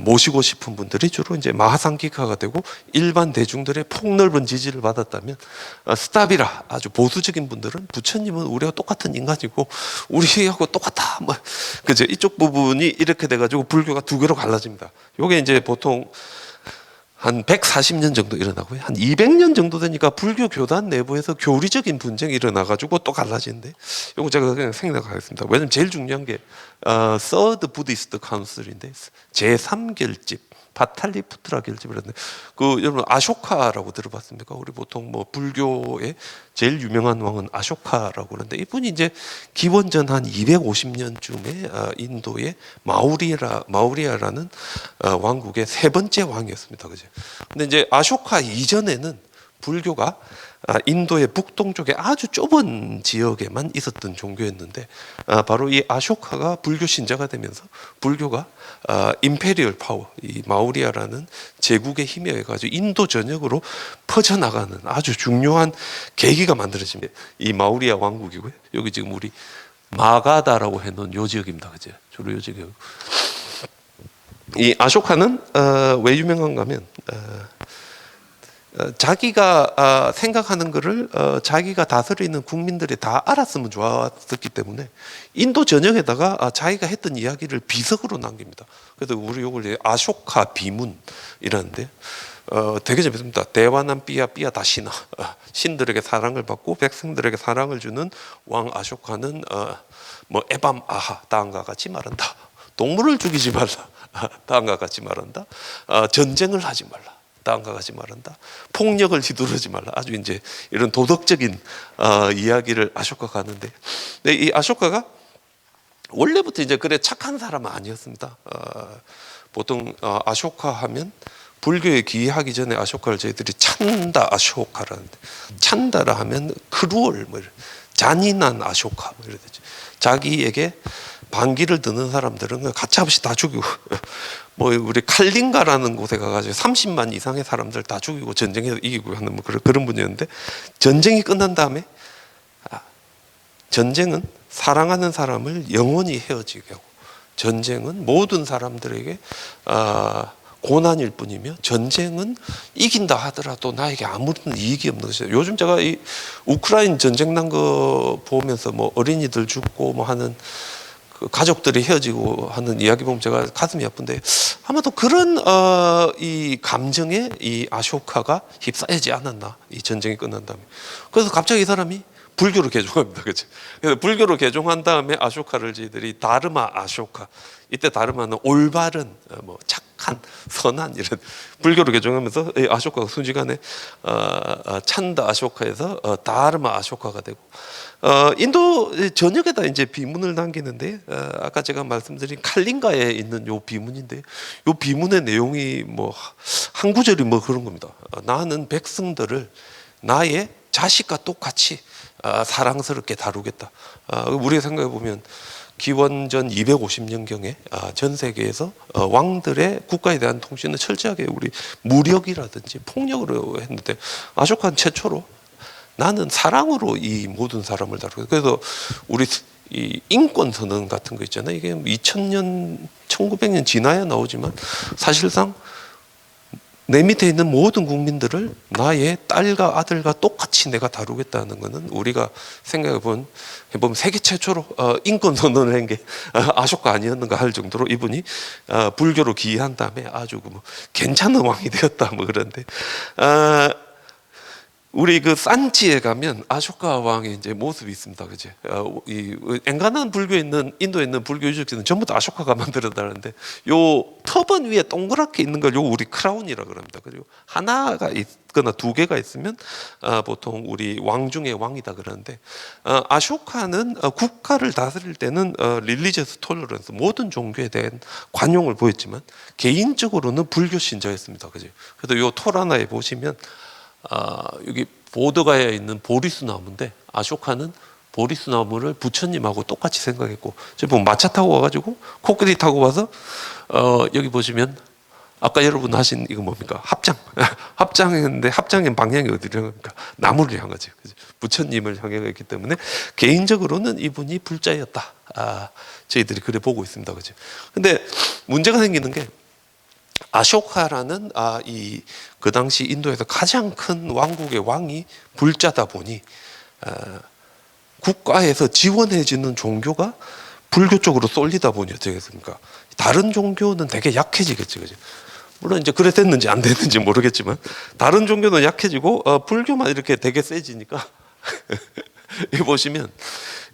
B: 모시고 싶은 분들이 주로 이제 마하상기가가 되고, 일반 대중들의 폭넓은 지지를 받았다면 스타비라 아주 보수적인 분들은 부처님은 우리와 똑같은 인간이고 우리하고 똑같다 뭐 그죠. 이쪽 부분이 이렇게 돼가지고 불교가 두 개로 갈라집니다. 요게 이제 보통 한 140년 정도 일어나고요. 한 200년 정도 되니까 불교 교단 내부에서 교리적인 분쟁이 일어나가지고 또 갈라지는데, 이거 제가 그냥 생략하겠습니다. 왜냐면 제일 중요한 게 Third Buddhist Council인데, 제3결집 바탈리푸트라 결집을 했는데, 그 여러분 아쇼카라고 들어봤습니까? 우리 보통 뭐 불교의 제일 유명한 왕은 아쇼카라고 그러는데, 이분이 이제 기원전 한 250년쯤에 인도의 마우리아라는 왕국의 세 번째 왕이었습니다. 그죠? 근데 이제 아쇼카 이전에는 불교가 인도의 북동쪽에 아주 좁은 지역에만 있었던 종교였는데, 바로 이 아쇼카가 불교 신자가 되면서 불교가 임페리얼 파워, 이 마우리아라는 제국의 힘에 의해가지고 인도 전역으로 퍼져나가는 아주 중요한 계기가 만들어집니다. 이 마우리아 왕국이고요. 여기 지금 우리 마가다라고 해놓은 요 지역입니다. 그죠? 주로 요 지역. 이 아쇼카는 왜 유명한가 하면 자기가 생각하는 것을 자기가 다스리는 국민들이 다 알았으면 좋았기 때문에 인도 전역에다가 자기가 했던 이야기를 비석으로 남깁니다. 그래서 우리 이걸 아쇼카 비문이라는데, 되게 재밌습니다. 대화난 삐야 다시나, 신들에게 사랑을 받고 백성들에게 사랑을 주는 왕 아쇼카는 뭐 에밤 아하 다음과 같이 말한다. 동물을 죽이지 말라. 다음과 같이 말한다. 전쟁을 하지 말라. 다음과 같이 말한다. 폭력을 휘두르지 말라. 아주 이제 이런 도덕적인 이야기를 아쇼카가 하는데, 이 아쇼카가 원래부터 이제 그래 착한 사람은 아니었습니다. 보통 아쇼카 하면 불교에 기이하기 전에 아쇼카를 저희들이 찬다 아쇼카라는데, 찬다라 하면 크루얼 뭐 잔인한 아쇼카 뭐 이래 되죠. 자기에게 반기를 드는 사람들은 가차없이 다 죽이고, 뭐 우리 칼링가라는 곳에 가가지고 30만 이상의 사람들 다 죽이고 전쟁에서 이기고 하는 뭐 그런 분이었는데, 전쟁이 끝난 다음에 전쟁은 사랑하는 사람을 영원히 헤어지게 하고, 전쟁은 모든 사람들에게 고난일 뿐이며 전쟁은 이긴다 하더라도 나에게 아무런 이익이 없는 것이다. 요즘 제가 이 우크라이나 전쟁 난 거 보면서 뭐 어린이들 죽고 뭐 하는 그 가족들이 헤어지고 하는 이야기 보면 제가 가슴이 아픈데 아마도 그런 이 감정에 이 아쇼카가 휩싸이지 않았나, 이 전쟁이 끝난 다음에. 그래서 갑자기 이 사람이 불교로 개종합니다. 그렇죠? 그래서 불교로 개종한 다음에 아쇼카를 저희들이 다르마 아쇼카, 이때 다르마는 올바른 뭐 착한 선한 이런 불교로 개종하면서 이 아쇼카가 순식간에 찬다 아쇼카에서 다르마 아쇼카가 되고, 인도 전역에다 이제 비문을 남기는데, 아까 제가 말씀드린 칼링가에 있는 요 비문인데, 요 비문의 내용이 뭐 한 구절이 뭐 그런 겁니다. 나는 백성들을 나의 자식과 똑같이 사랑스럽게 다루겠다. 우리가 생각해 보면 기원전 250년경에 전 세계에서 왕들의 국가에 대한 통치는 철저하게 우리 무력이라든지 폭력으로 했는데, 아쇼카는 최초로 나는 사랑으로 이 모든 사람을 다루고, 그래서 우리 이 인권 선언 같은 거 있잖아요. 이게 2000년, 1900년 지나야 나오지만 사실상 내 밑에 있는 모든 국민들을 나의 딸과 아들과 똑같이 내가 다루겠다는 것은 우리가 생각해 보면 세계 최초로 인권 선언을 한 게 아쇼카 아니었는가 할 정도로 이분이 불교로 귀의한 다음에 아주 뭐 괜찮은 왕이 되었다 뭐 그런데, 우리 그 산지에 가면 아쇼카 왕의 이제 모습이 있습니다. 그죠? 이 엔간한 불교에 있는, 인도에 있는 불교 유적지는 전부 다 아쇼카가 만들어다는데, 요 터번 위에 동그랗게 있는 걸 요 우리 크라운이라 그럽니다. 그리고 하나가 있거나 두 개가 있으면 보통 우리 왕 중에 왕이다 그러는데, 아쇼카는 국가를 다스릴 때는 릴리지어스 톨러런스, 모든 종교에 대한 관용을 보였지만 개인적으로는 불교 신자였습니다. 그죠? 그래서 요 톨 하나에 보시면 여기 보드가에 있는 보리수 나무인데, 아쇼카는 보리수 나무를 부처님하고 똑같이 생각했고, 지금 보면 마차 타고 와가지고 코끼리 타고 와서 여기 보시면 아까 여러분 하신 이거 뭡니까? 합장. 합장했는데 합장의 방향이 어디를 향합니까? 나무를 향하죠. 부처님을 향해 있기 때문에 개인적으로는 이분이 불자였다. 저희들이 그래 보고 있습니다. 그죠? 근데 문제가 생기는 게, 아쇼카라는 그 당시 인도에서 가장 큰 왕국의 왕이 불자다 보니 국가에서 지원해주는 종교가 불교 쪽으로 쏠리다 보니 어쩌겠습니까? 다른 종교는 되게 약해지겠지, 그죠? 물론 이제 그래 됐는지 안 됐는지 모르겠지만 다른 종교는 약해지고 불교만 이렇게 되게 세지니까 이 보시면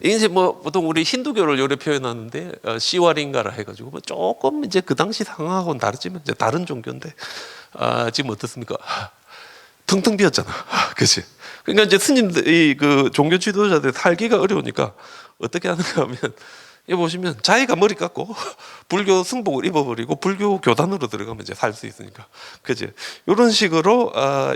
B: 이제 뭐 보통 우리 힌두교를 요래 표현하는데 시와링가라 해가지고 뭐 조금 이제 그 당시 상황하고는 다르지만 이제 다른 종교인데, 지금 어떻습니까? 텅텅 비었잖아, 그렇지? 그러니까 이제 스님들, 그 종교 지도자들 살기가 어려우니까 어떻게 하는가 하면, 이 보시면 자기가 머리 깎고 불교 승복을 입어버리고 불교 교단으로 들어가면 이제 살 수 있으니까, 그지? 이런 식으로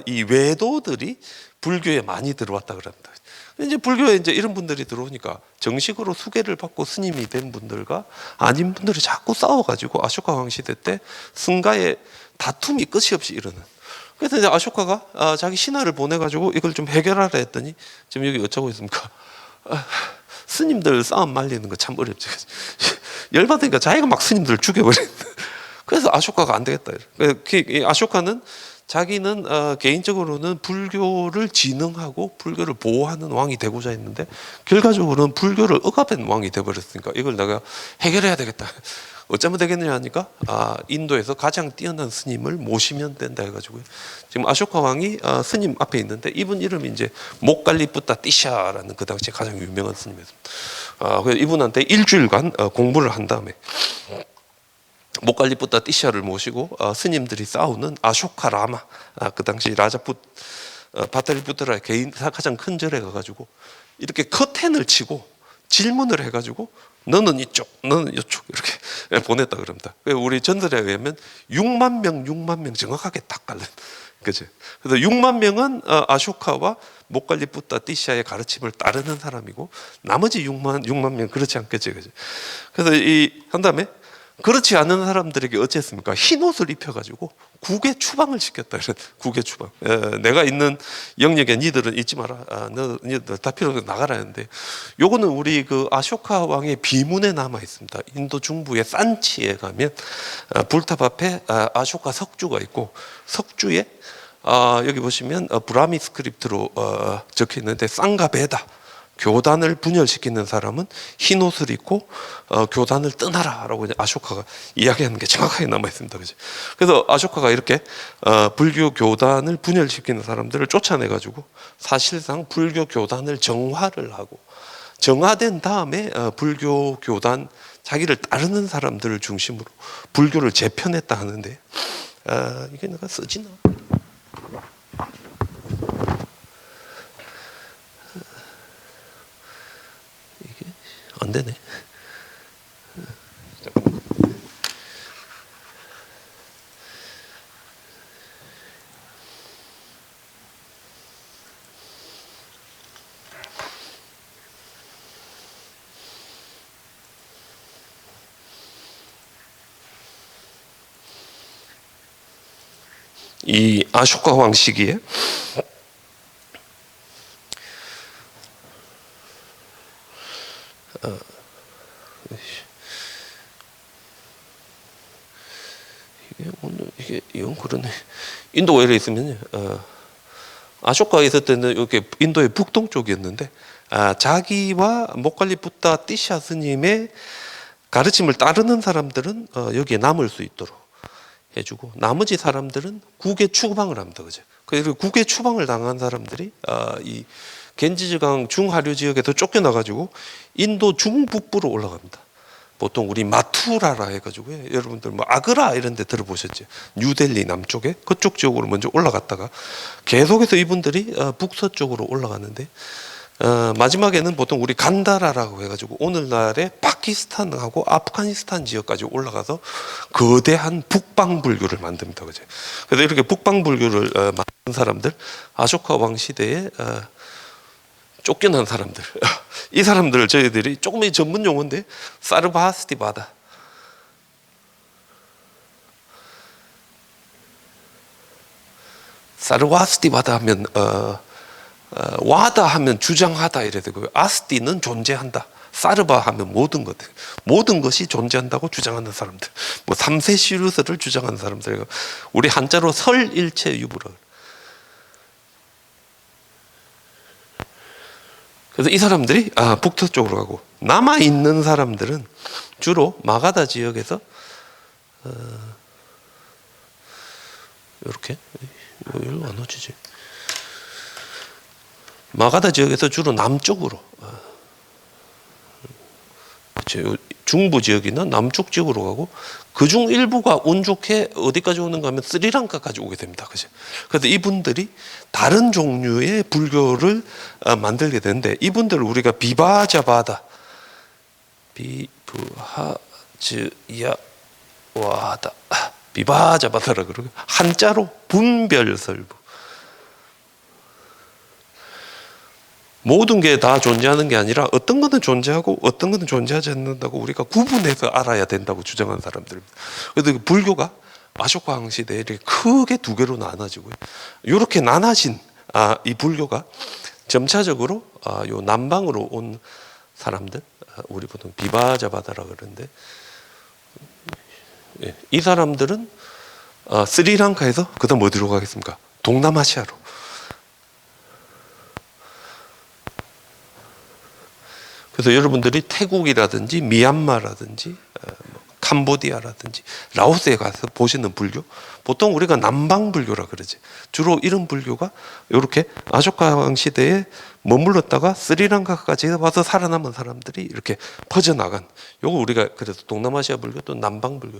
B: 이 외도들이 불교에 많이 들어왔다 그럽니다. 이제 불교에 이제 이런 분들이 들어오니까 정식으로 수계를 받고 스님이 된 분들과 아닌 분들이 자꾸 싸워가지고 아쇼카 왕 시대 때 승가의 다툼이 끝이 없이 일어나는. 그래서 이제 아쇼카가 자기 신하를 보내가지고 이걸 좀 해결하라 했더니, 지금 여기 어쩌고 있습니까? 스님들 싸움 말리는 거 참 어렵지. 열받으니까 자기가 막 스님들을 죽여버린다. 그래서 아쇼카가 안 되겠다. 아쇼카는 자기는 개인적으로는 불교를 진흥하고 불교를 보호하는 왕이 되고자 했는데, 결과적으로는 불교를 억압한 왕이 되어버렸으니까 이걸 내가 해결해야 되겠다. 어쩌면 되겠느냐 하니까 인도에서 가장 뛰어난 스님을 모시면 된다 해가지고, 지금 아쇼카 왕이 스님 앞에 있는데, 이분 이름이 이제 목갈리푸타 띠샤라는 그 당시에 가장 유명한 스님이었습니다. 그래서 이분한테 일주일간 공부를 한 다음에 목갈리푸타 띠샤를 모시고 스님들이 싸우는 아쇼카 라마, 그 당시 바타리푸트라의 개인 가장 큰 절에 가가지고 이렇게 커튼을 치고 질문을 해가지고 너는 이쪽, 너는 이쪽 이렇게 보냈다 그럽니다. 우리 전설에 의하면 6만 명 정확하게 딱 갈라. 그죠? 그래서 6만 명은 아쇼카와 목갈리푸타 띠샤의 가르침을 따르는 사람이고, 나머지 6만 명 그렇지 않겠지, 그죠? 그래서 한 다음에 그렇지 않은 사람들에게 어쨌습니까? 흰 옷을 입혀가지고 국외 추방을 시켰다. 국외 추방. 내가 있는 영역에 니들은 있지 마라. 니들 다 필요 없어 나가라 했는데, 요거는 우리 그 아쇼카 왕의 비문에 남아 있습니다. 인도 중부의 산치에 가면 불탑 앞에 아쇼카 석주가 있고, 석주에 여기 보시면 브라미 스크립트로 적혀 있는데, 쌍가베다, 교단을 분열시키는 사람은 흰 옷을 입고 교단을 떠나라라고 아쇼카가 이야기하는 게 정확하게 남아 있습니다. 그죠? 그래서 아쇼카가 이렇게 불교 교단을 분열시키는 사람들을 쫓아내 가지고 사실상 불교 교단을 정화를 하고, 정화된 다음에 불교 교단, 자기를 따르는 사람들을 중심으로 불교를 재편했다 하는데, 이게 내가 쓰지나? 안 되네. 이 아쇼카 왕 시기에 이건 그러네. 인도가 이래 있으면 아쇼카가 있을 때는 이렇게 인도의 북동쪽이었는데, 자기와 목갈리 붓다 띠샤 스님의 가르침을 따르는 사람들은 여기에 남을 수 있도록 해주고, 나머지 사람들은 국외 추방을 합니다. 그죠? 그래서 국외 추방을 당한 사람들이 이 겐지즈강 중하류 지역에서 쫓겨나가지고 인도 중북부로 올라갑니다. 보통 우리 마투라라 해가지고요. 여러분들 뭐 아그라 이런 데 들어보셨죠? 뉴델리 남쪽에 그쪽 지역으로 먼저 올라갔다가 계속해서 이분들이 북서쪽으로 올라가는데, 마지막에는 보통 우리 간다라라고 해가지고 오늘날의 파키스탄하고 아프가니스탄 지역까지 올라가서 거대한 북방불교를 만듭니다. 그죠? 그래서 이렇게 북방불교를 만든 사람들, 아쇼카 왕 시대에 쫓겨난 사람들, 이 사람들을 저희들이 조금 전문 용어인데 사르바스티바다, 사르바스티바다 하면 와다 하면 주장하다 이래 되고요. 아스티는 존재한다. 사르바 하면 모든 것들, 모든 것이 존재한다고 주장하는 사람들, 뭐 삼세 시루스를 주장하는 사람들, 우리 한자로 설일체 유불어. 그래서 이 사람들이 북서쪽으로 가고, 남아 있는 사람들은 주로 마가다 지역에서 이렇게 이리로 안 오지지. 마가다 지역에서 주로 남쪽으로, 중부 지역이나 남쪽 지역으로 가고, 그중 일부가 운 좋게 어디까지 오는가 하면 스리랑카까지 오게 됩니다. 그죠? 그래서 이분들이 다른 종류의 불교를 만들게 되는데, 이분들을 우리가 비바자바다, 비부하즈야와다, 비바자바다라 그러고, 한자로 분별설부. 모든 게 다 존재하는 게 아니라 어떤 거는 존재하고 어떤 거는 존재하지 않는다고 우리가 구분해서 알아야 된다고 주장하는 사람들입니다. 그래서 불교가 아쇼카 왕 시대에 이렇게 크게 두 개로 나눠지고요. 이렇게 나눠진 이 불교가 점차적으로 요 남방으로 온 사람들, 우리 보통 비바자바다라 그러는데, 이 사람들은 스리랑카에서 그다음 어디로 가겠습니까? 동남아시아로. 그래서 여러분들이 태국이라든지 미얀마라든지 캄보디아라든지 라오스에 가서 보시는 불교, 보통 우리가 남방불교라 그러지. 주로 이런 불교가 이렇게 아쇼카 왕 시대에 머물렀다가 스리랑카까지 와서 살아남은 사람들이 이렇게 퍼져나간, 요거 우리가 그래서 동남아시아 불교 또 남방불교.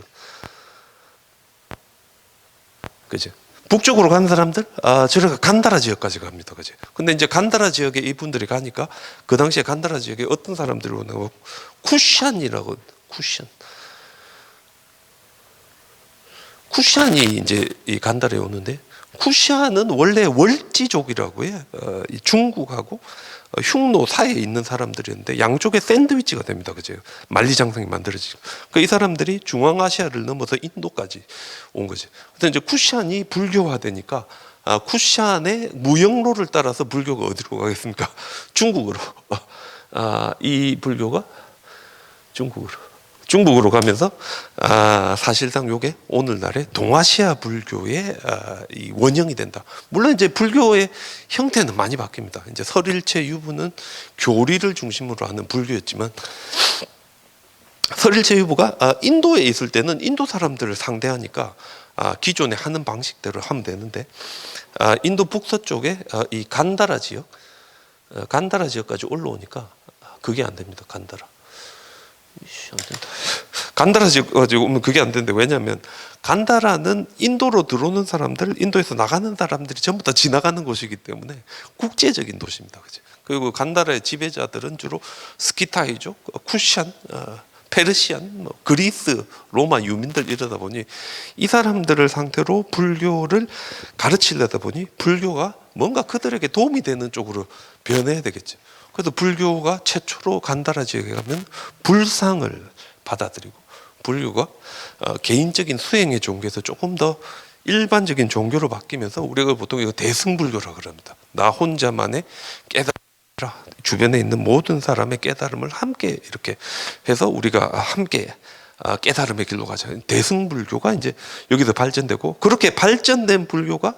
B: 그죠? 북쪽으로 가는 사람들, 저희가 간다라 지역까지 갑니다. 그죠? 근데 이제 간다라 지역에 이분들이 가니까, 그 당시에 간다라 지역에 어떤 사람들이 오냐고, 쿠샨이라고, 쿠샨이 이제 이 간다라에 오는데, 쿠시안은 원래 월지족이라고 해. 이 중국하고 흉노 사이에 있는 사람들이었는데 양쪽에 샌드위치가 됩니다. 그죠? 만리장성이 만들어지고. 그러니까 이 사람들이 중앙아시아를 넘어서 인도까지 온 거지. 그래서 이제 쿠시안이 불교화되니까 쿠시안의 무역로를 따라서 불교가 어디로 가겠습니까? 중국으로. 이 불교가 중국으로 가면서 사실상 이게 오늘날의 동아시아 불교의 이 원형이 된다. 물론 이제 불교의 형태는 많이 바뀝니다. 이제 설일체 유부는 교리를 중심으로 하는 불교였지만 설일체 유부가 인도에 있을 때는 인도 사람들을 상대하니까 기존에 하는 방식대로 하면 되는데 인도 북서쪽에 이 간다라 지역까지 올라오니까 그게 안 됩니다. 안 된다. 간다라 지역 가지고 오면 그게 안 되는데, 왜냐하면 간다라는 인도로 들어오는 사람들, 인도에서 나가는 사람들이 전부 다 지나가는 곳이기 때문에 국제적인 도시입니다. 그죠? 그리고 간다라의 지배자들은 주로 스키타이족, 쿠시안, 페르시안, 그리스, 로마 유민들 이러다 보니 이 사람들을 상태로 불교를 가르치려다 보니 불교가 뭔가 그들에게 도움이 되는 쪽으로 변해야 되겠죠. 그래서 불교가 최초로 간다라 지역에 가면 불상을 받아들이고, 불교가 개인적인 수행의 종교에서 조금 더 일반적인 종교로 바뀌면서 우리가 보통 이거 대승불교라고 그럽니다. 나 혼자만의 깨달음, 주변에 있는 모든 사람의 깨달음을 함께 이렇게 해서 우리가 함께 깨달음의 길로 가자. 대승불교가 이제 여기서 발전되고, 그렇게 발전된 불교가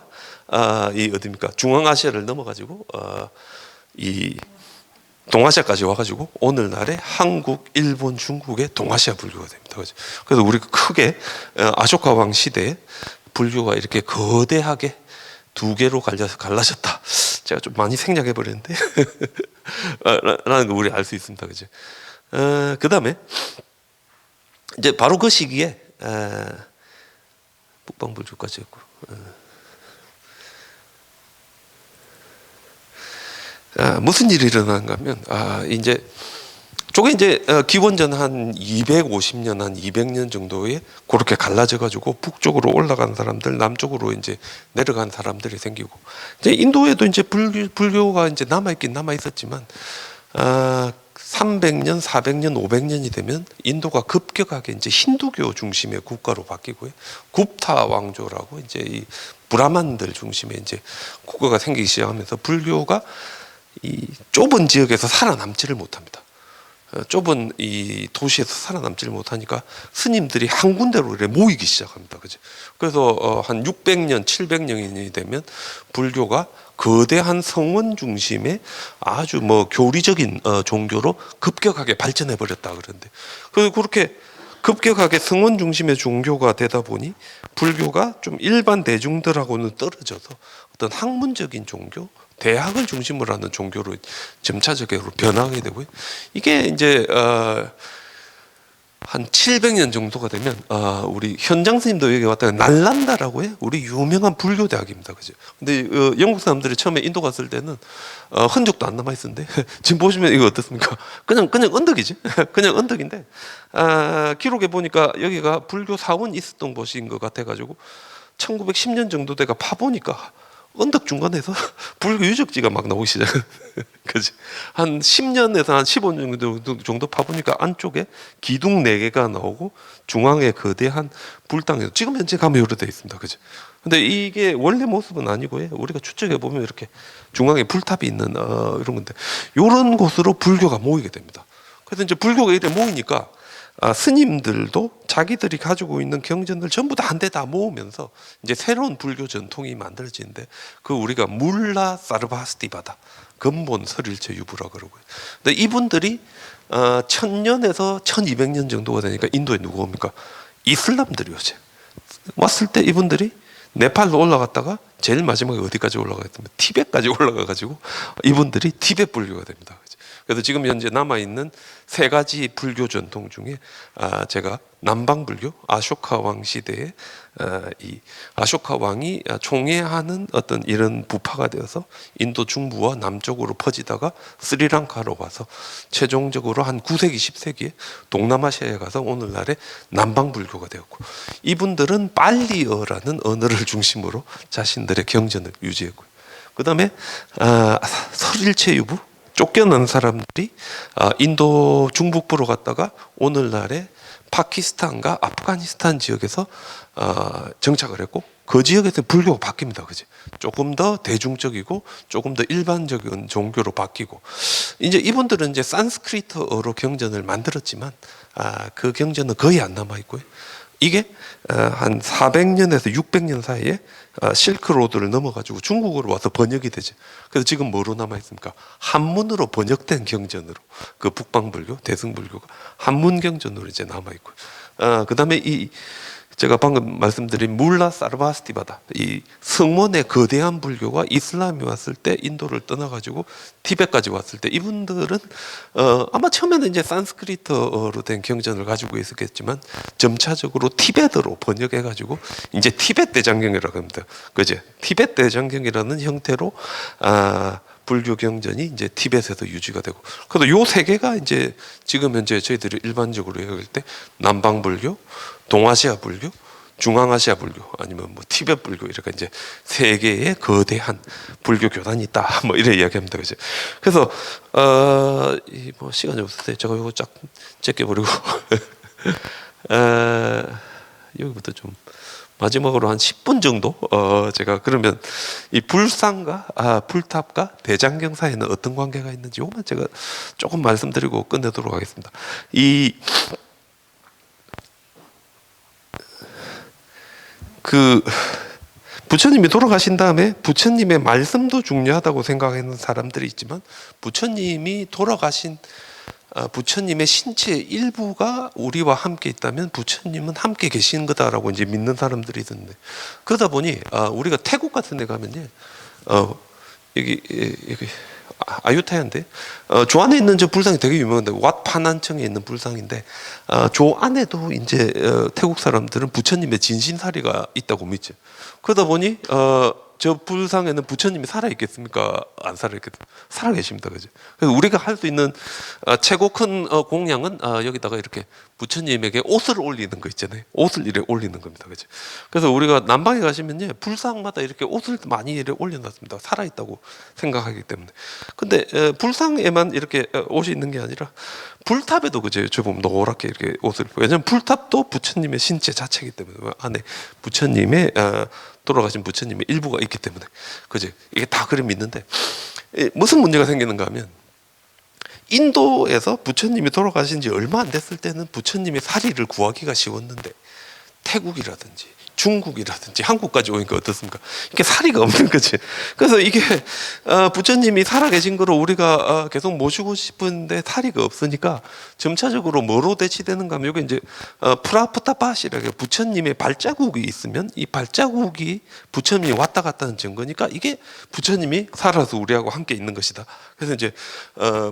B: 이 어디입니까? 중앙아시아를 넘어가지고 이 동아시아까지 와가지고 오늘날의 한국, 일본, 중국의 동아시아 불교가 됩니다. 그래서 우리가 크게 아쇼카 왕 시대에 불교가 이렇게 거대하게 두 개로 갈라졌다. 제가 좀 많이 생략해 버렸는데 라는 거 우리 알 수 있습니다. 그죠? 그 다음에 이제 바로 그 시기에 북방불교까지 했고, 무슨 일이 일어나는가 하면 이제 저게 이제 기원전 한 250년, 한 200년 정도에 그렇게 갈라져 가지고 북쪽으로 올라간 사람들, 남쪽으로 이제 내려간 사람들이 생기고, 이제 인도에도 이제 불교가 이제 남아 있었지만 300년, 400년, 500년이 되면 인도가 급격하게 이제 힌두교 중심의 국가로 바뀌고요. 굽타 왕조라고 이제 이 브라만들 중심의 이제 국가가 생기기 시작하면서 불교가 이 좁은 지역에서 살아남지를 못합니다. 좁은 이 도시에서 살아남지를 못하니까 스님들이 한 군데로 이렇게 모이기 시작합니다. 그죠? 그래서 한 600년, 700년이 되면 불교가 거대한 성원 중심의 아주 교리적인 종교로 급격하게 발전해 버렸다 그러는데, 그래서 그렇게 급격하게 성원 중심의 종교가 되다 보니 불교가 좀 일반 대중들하고는 떨어져서 어떤 학문적인 종교, 대학을 중심으로 하는 종교로 점차적으로 변하게 되고요. 이게 이제 한 700년 정도가 되면 우리 현장 스님도 여기 왔다가 날란다라고 해요. 우리 유명한 불교 대학입니다. 그죠? 근데 영국 사람들이 처음에 인도 갔을 때는 흔적도 안 남아 있었는데 지금 보시면 이거 어떻습니까? 그냥 언덕이지. 그냥 언덕인데 기록에 보니까 여기가 불교 사원 있었던 곳인 것 같아 가지고 1910년 정도 돼가 파보니까 언덕 중간에서 불교 유적지가 막 나오기 시작. 그지? 한 10년에서 한 15년 정도 파보니까 안쪽에 기둥 4개가 나오고 중앙에 거대한 불당에서 지금 현재 가면 이렇게 되어 있습니다. 그죠? 근데 이게 원래 모습은 아니고요. 우리가 추측해 보면 이렇게 중앙에 불탑이 있는 이런 건데, 이런 곳으로 불교가 모이게 됩니다. 그래서 이제 불교가 이렇게 모이니까 스님들도 자기들이 가지고 있는 경전들 전부 다 한 대 다 모으면서 이제 새로운 불교 전통이 만들어지는데, 그 우리가 물라 사르바스티바다, 근본 설일체 유부라 그러고요. 근데 이분들이 1000년에서 1200년 정도가 되니까 인도에 누구 옵니까? 이슬람들이 오죠. 왔을 때 이분들이 네팔로 올라갔다가 제일 마지막에 어디까지 올라가겠다면 티벳까지 올라가 가지고 이분들이 티벳 불교가 됩니다. 그래서 지금 현재 남아 있는 세 가지 불교 전통 중에 제가 남방 불교 아쇼카 왕 시대에 이 아쇼카 왕이 총애하는 어떤 이런 부파가 되어서 인도 중부와 남쪽으로 퍼지다가 스리랑카로 와서 최종적으로 한 9세기 10세기에 동남아시아에 가서 오늘날의 남방 불교가 되었고, 이분들은 빨리어라는 언어를 중심으로 자신들의 경전을 유지했고요. 그 다음에 설일체 유부 쫓겨난 사람들이 인도 중북부로 갔다가 오늘날의 파키스탄과 아프가니스탄 지역에서 정착을 했고, 그 지역에서 불교가 바뀝니다. 그지? 조금 더 대중적이고 조금 더 일반적인 종교로 바뀌고, 이제 이분들은 이제 산스크리트어로 경전을 만들었지만 그 경전은 거의 안 남아 있고요. 이게 한 400년에서 600년 사이에 실크로드를 넘어가지고 중국으로 와서 번역이 되죠. 그래서 지금 뭐로 남아 있습니까? 한문으로 번역된 경전으로, 그 북방불교, 대승불교가 한문 경전으로 이제 남아 있고, 그 다음에 이 제가 방금 말씀드린 물라 사르바스티바다, 이 성원의 거대한 불교가 이슬람이 왔을 때 인도를 떠나가지고 티벳까지 왔을 때 이분들은 아마 처음에는 이제 산스크리트어로 된 경전을 가지고 있었겠지만 점차적으로 티벳어로 번역해가지고 이제 티벳 대장경이라고 합니다. 그죠? 티벳 대장경이라는 형태로 불교 경전이 이제 티벳에서 유지가 되고, 그래서 요 세 개가 이제 지금 현재 저희들이 일반적으로 얘기할 때 남방 불교, 동아시아 불교, 중앙아시아 불교, 아니면 뭐 티벳 불교, 이렇게 이제 세 개의 거대한 불교 교단이 있다, 뭐 이래 이야기합니다. 그죠? 그래서 뭐 시간이 없을 때 제가 이거 쫙 제껴버리고 여기부터 좀 마지막으로 한 10분 정도 제가 그러면 이 불상과 불탑과 대장경 사이에는 어떤 관계가 있는지 이것만 제가 조금 말씀드리고 끝내도록 하겠습니다. 부처님이 돌아가신 다음에 부처님의 말씀도 중요하다고 생각하는 사람들이 있지만, 부처님이 돌아가신 부처님의 신체의 일부가 우리와 함께 있다면 부처님은 함께 계시는 거다라고 이제 믿는 사람들이 있는데, 그러다 보니 우리가 태국 같은 데 가면요, 여기 아유타야인데 조 안에 있는 저 불상이 되게 유명한데, 왓 파난청에 있는 불상인데 조 안에도 이제 태국 사람들은 부처님의 진신사리가 있다고 믿죠. 그러다 보니 저 불상에는 부처님이 살아있겠습니까? 안 살아있겠습니까? 살아계십니다. 그죠? 그래서 우리가 할 수 있는 최고 큰 공양은 여기다가 이렇게 부처님에게 옷을 올리는 거 있잖아요. 옷을 이렇게 올리는 겁니다. 그죠? 그래서 우리가 남방에 가시면요, 불상마다 이렇게 옷을 많이 이렇게 올려놨습니다. 살아있다고 생각하기 때문에. 근데 불상에만 이렇게 옷이 있는 게 아니라 불탑에도, 그죠? 저 보면 노랗게 이렇게 옷을, 왜냐면 불탑도 부처님의 신체 자체이기 때문에 안에 부처님의 돌아가신 부처님의 일부가 있기 때문에, 그죠? 이게 다 그래 믿는데, 무슨 문제가 생기는가 하면, 인도에서 부처님이 돌아가신 지 얼마 안 됐을 때는 부처님의 사리를 구하기가 쉬웠는데, 태국이라든지 중국이라든지 한국까지 오니까 어떻습니까? 이게 사리가 없는 거지. 그래서 이게 부처님이 살아계신 거로 우리가 계속 모시고 싶은데 사리가 없으니까 점차적으로 뭐로 대치되는가 하면, 여기 이제 프라프타팟이라고 부처님의 발자국이 있으면 이 발자국이 부처님이 왔다 갔다 하는 증거니까 이게 부처님이 살아서 우리하고 함께 있는 것이다. 그래서 이제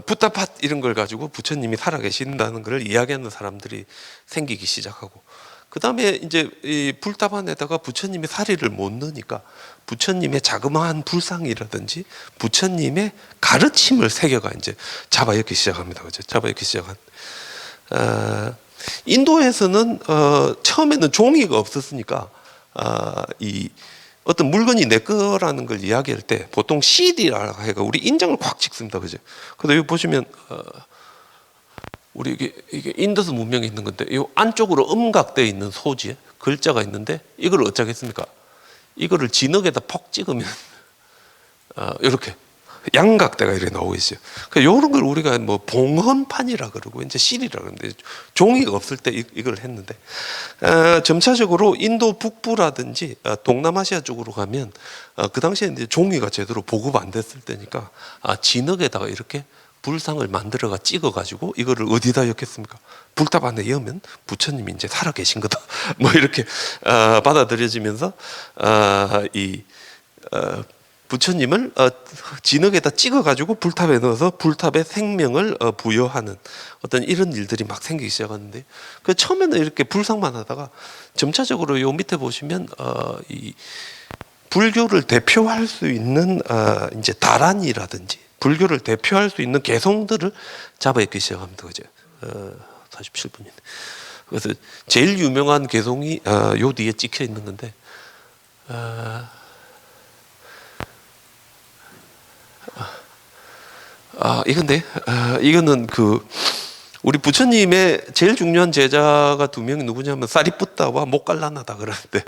B: 푸타팟 이런 걸 가지고 부처님이 살아계신다는 걸 이야기하는 사람들이 생기기 시작하고, 그 다음에 이제 이 불탑 안에다가 부처님의 사리를 못 넣으니까 부처님의 자그마한 불상이라든지 부처님의 가르침을 새겨가 이제 잡아엮기 시작합니다. 그죠? 잡아엮기 시작한. 인도에서는 처음에는 종이가 없었으니까 이 어떤 물건이 내 거라는 걸 이야기할 때 보통 CD라고 해가 우리 인장을 꽉 찍습니다. 그죠? 그래서 여기 보시면 우리 이게 인더스 문명에 있는 건데, 이 안쪽으로 음각되어 있는 소지에 글자가 있는데, 이걸 어쩌겠습니까? 이거를 진흙에다 퍽 찍으면 이렇게 양각대가 이렇게 나오고 있어요. 그러니까 이런 걸 우리가 뭐 봉헌판이라 그러고 이제 실이라 그러는데, 종이가 없을 때 이걸 했는데, 점차적으로 인도 북부라든지 동남아시아 쪽으로 가면 그 당시에 이제 종이가 제대로 보급 안 됐을 때니까 진흙에다가 이렇게 불상을 만들어가 찍어가지고 이거를 어디다 엮겠습니까? 불탑 안에 엮으면 부처님이 이제 살아계신 거다. 뭐 이렇게 받아들여지면서 부처님을 진흙에다 찍어가지고 불탑에 넣어서 불탑에 생명을 부여하는 어떤 이런 일들이 막 생기기 시작하는데, 그 처음에는 이렇게 불상만 하다가 점차적으로 요 밑에 보시면 이 불교를 대표할 수 있는 이제 다란이라든지 불교를 대표할 수 있는 개성들을 잡아입기 시작합니다. 그죠? 47분인데. 그래서 제일 유명한 개성이 요 뒤에 찍혀 있는 건데, 이건데, 이거는 그 우리 부처님의 제일 중요한 제자가 두 명이 누구냐면 사리푸타와 모갈라나다 그러는데,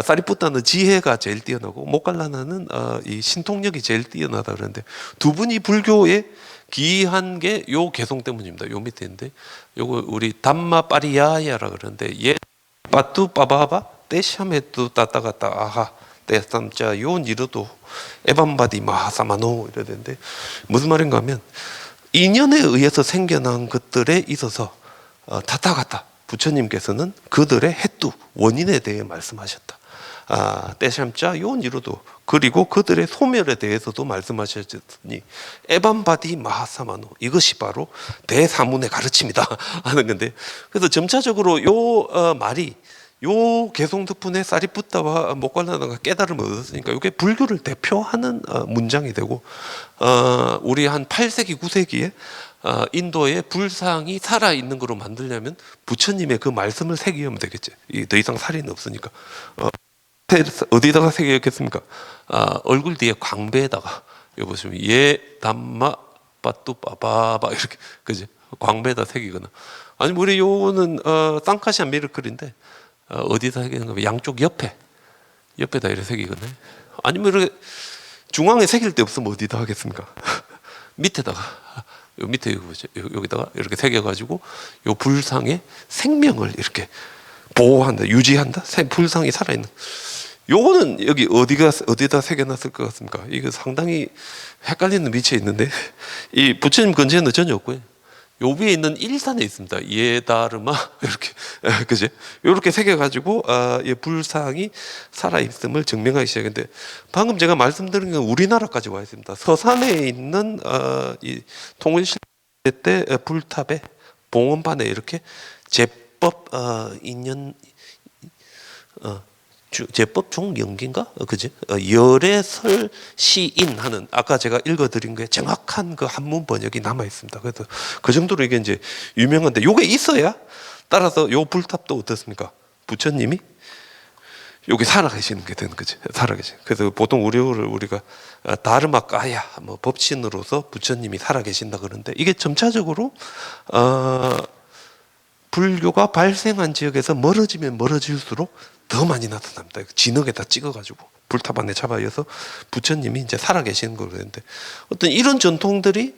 B: 사리푸타는 지혜가 제일 뛰어나고 모갈라나는 이 신통력이 제일 뛰어나다 그러는데, 두 분이 불교에 기이한 게 요 개성 때문입니다. 요 밑에 있는데, 요거 우리 담마 파리야야라 그러는데, 예 빠뚜 빠바바 떼샤메뚜 따따가따 아하 떼삼자 요 니르도 에반바디 마하사마노 이래야 되는데, 무슨 말인가 하면 인연에 의해서 생겨난 것들에 있어서 타타가타 부처님께서는 그들의 해뚜 원인에 대해 말씀하셨다. 떼샴자 요니로도, 그리고 그들의 소멸에 대해서도 말씀하셨으니 에반바디 마하사마노, 이것이 바로 대사문의 가르침이다 하는 건데, 그래서 점차적으로 요 말이 요 개성 덕분에 사리푸타와 모갈라나가 깨달음을 얻었으니까 이게 불교를 대표하는 문장이 되고, 우리 한 8세기 9세기에 인도의 불상이 살아있는 거로 만들려면 부처님의 그 말씀을 새기면 되겠죠. 더 이상 살인은 없으니까. 어디다가 새기겠습니까? 얼굴 뒤에 광배에다가, 여기 보시면 예 담마 빠뚜 빠바바 이렇게, 그지? 광배에다 새기거나, 아니면 우리 요거는 쌍카시아 미르클인데, 어디다 새기는 거면 양쪽 옆에다 이렇게 새기거나, 아니면 이렇게 중앙에 새길 데 없으면 어디다 하겠습니까? 밑에다가, 요 밑에 여기다가 이렇게 새겨가지고 요 불상의 생명을 이렇게 보호한다, 유지한다. 불상이 살아있는. 요거는 여기 어디다 새겨놨을 것 같습니까? 이거 상당히 헷갈리는 위치에 있는데, 이 부처님 근처에는 전혀 없고요. 요 위에 있는 일산에 있습니다. 예다르마 이렇게, 그죠? 이렇게 새겨가지고 이 불상이 살아있음을 증명하기 시작했는데, 방금 제가 말씀드린 건 우리나라까지 와 있습니다. 서산에 있는 이 통일신라 때 불탑에 봉헌판에 이렇게 제법 인연 제법 종영기인가, 그지? 열애설 시인 하는, 아까 제가 읽어드린 게 정확한 그 한문 번역이 남아 있습니다. 그래서 그 정도로 이게 이제 유명한데, 요게 있어야, 따라서 요 불탑도 어떻습니까? 부처님이 여기 살아계시는 게 되는 거지. 살아계시. 그래서 보통 우리가 다르마까야 뭐 법신으로서 부처님이 살아계신다 그러는데, 이게 점차적으로 불교가 발생한 지역에서 멀어지면 멀어질수록 더 많이 나타납니다. 진흙에다 찍어가지고 불탑 안에 잡아여서 부처님이 이제 살아계시는 걸 그랬는데, 어떤 이런 전통들이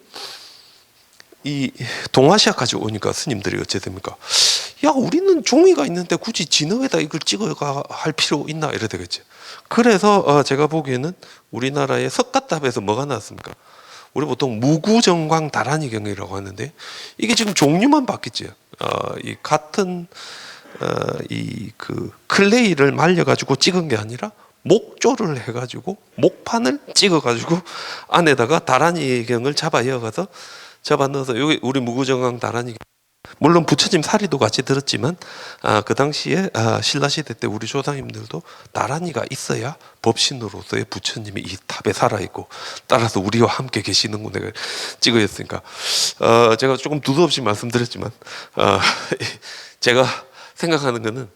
B: 이 동아시아까지 오니까 스님들이 어째 됩니까? 야, 우리는 종이가 있는데 굳이 진흙에다 이걸 찍어가 할 필요 있나 이래 되겠죠. 그래서 제가 보기에는 우리나라의 석가탑에서 뭐가 나왔습니까? 우리 보통 무구정광 다란이경이라고 하는데, 이게 지금 종류만 바뀌죠. 이 같은 이 그 클레이를 말려가지고 찍은 게 아니라 목조를 해가지고 목판을 찍어가지고 안에다가 다란이경을 잡아 이어가서 잡아 넣어서, 여기 우리 무구정광 다란이경, 물론 부처님 사리도 같이 들었지만 그 당시에 신라시대 때 우리 조상님들도 다란이가 있어야 법신으로서의 부처님이 이 탑에 살아있고, 따라서 우리와 함께 계시는구나 찍어였으니까, 제가 조금 두서없이 말씀드렸지만 제가 생각하는 거는,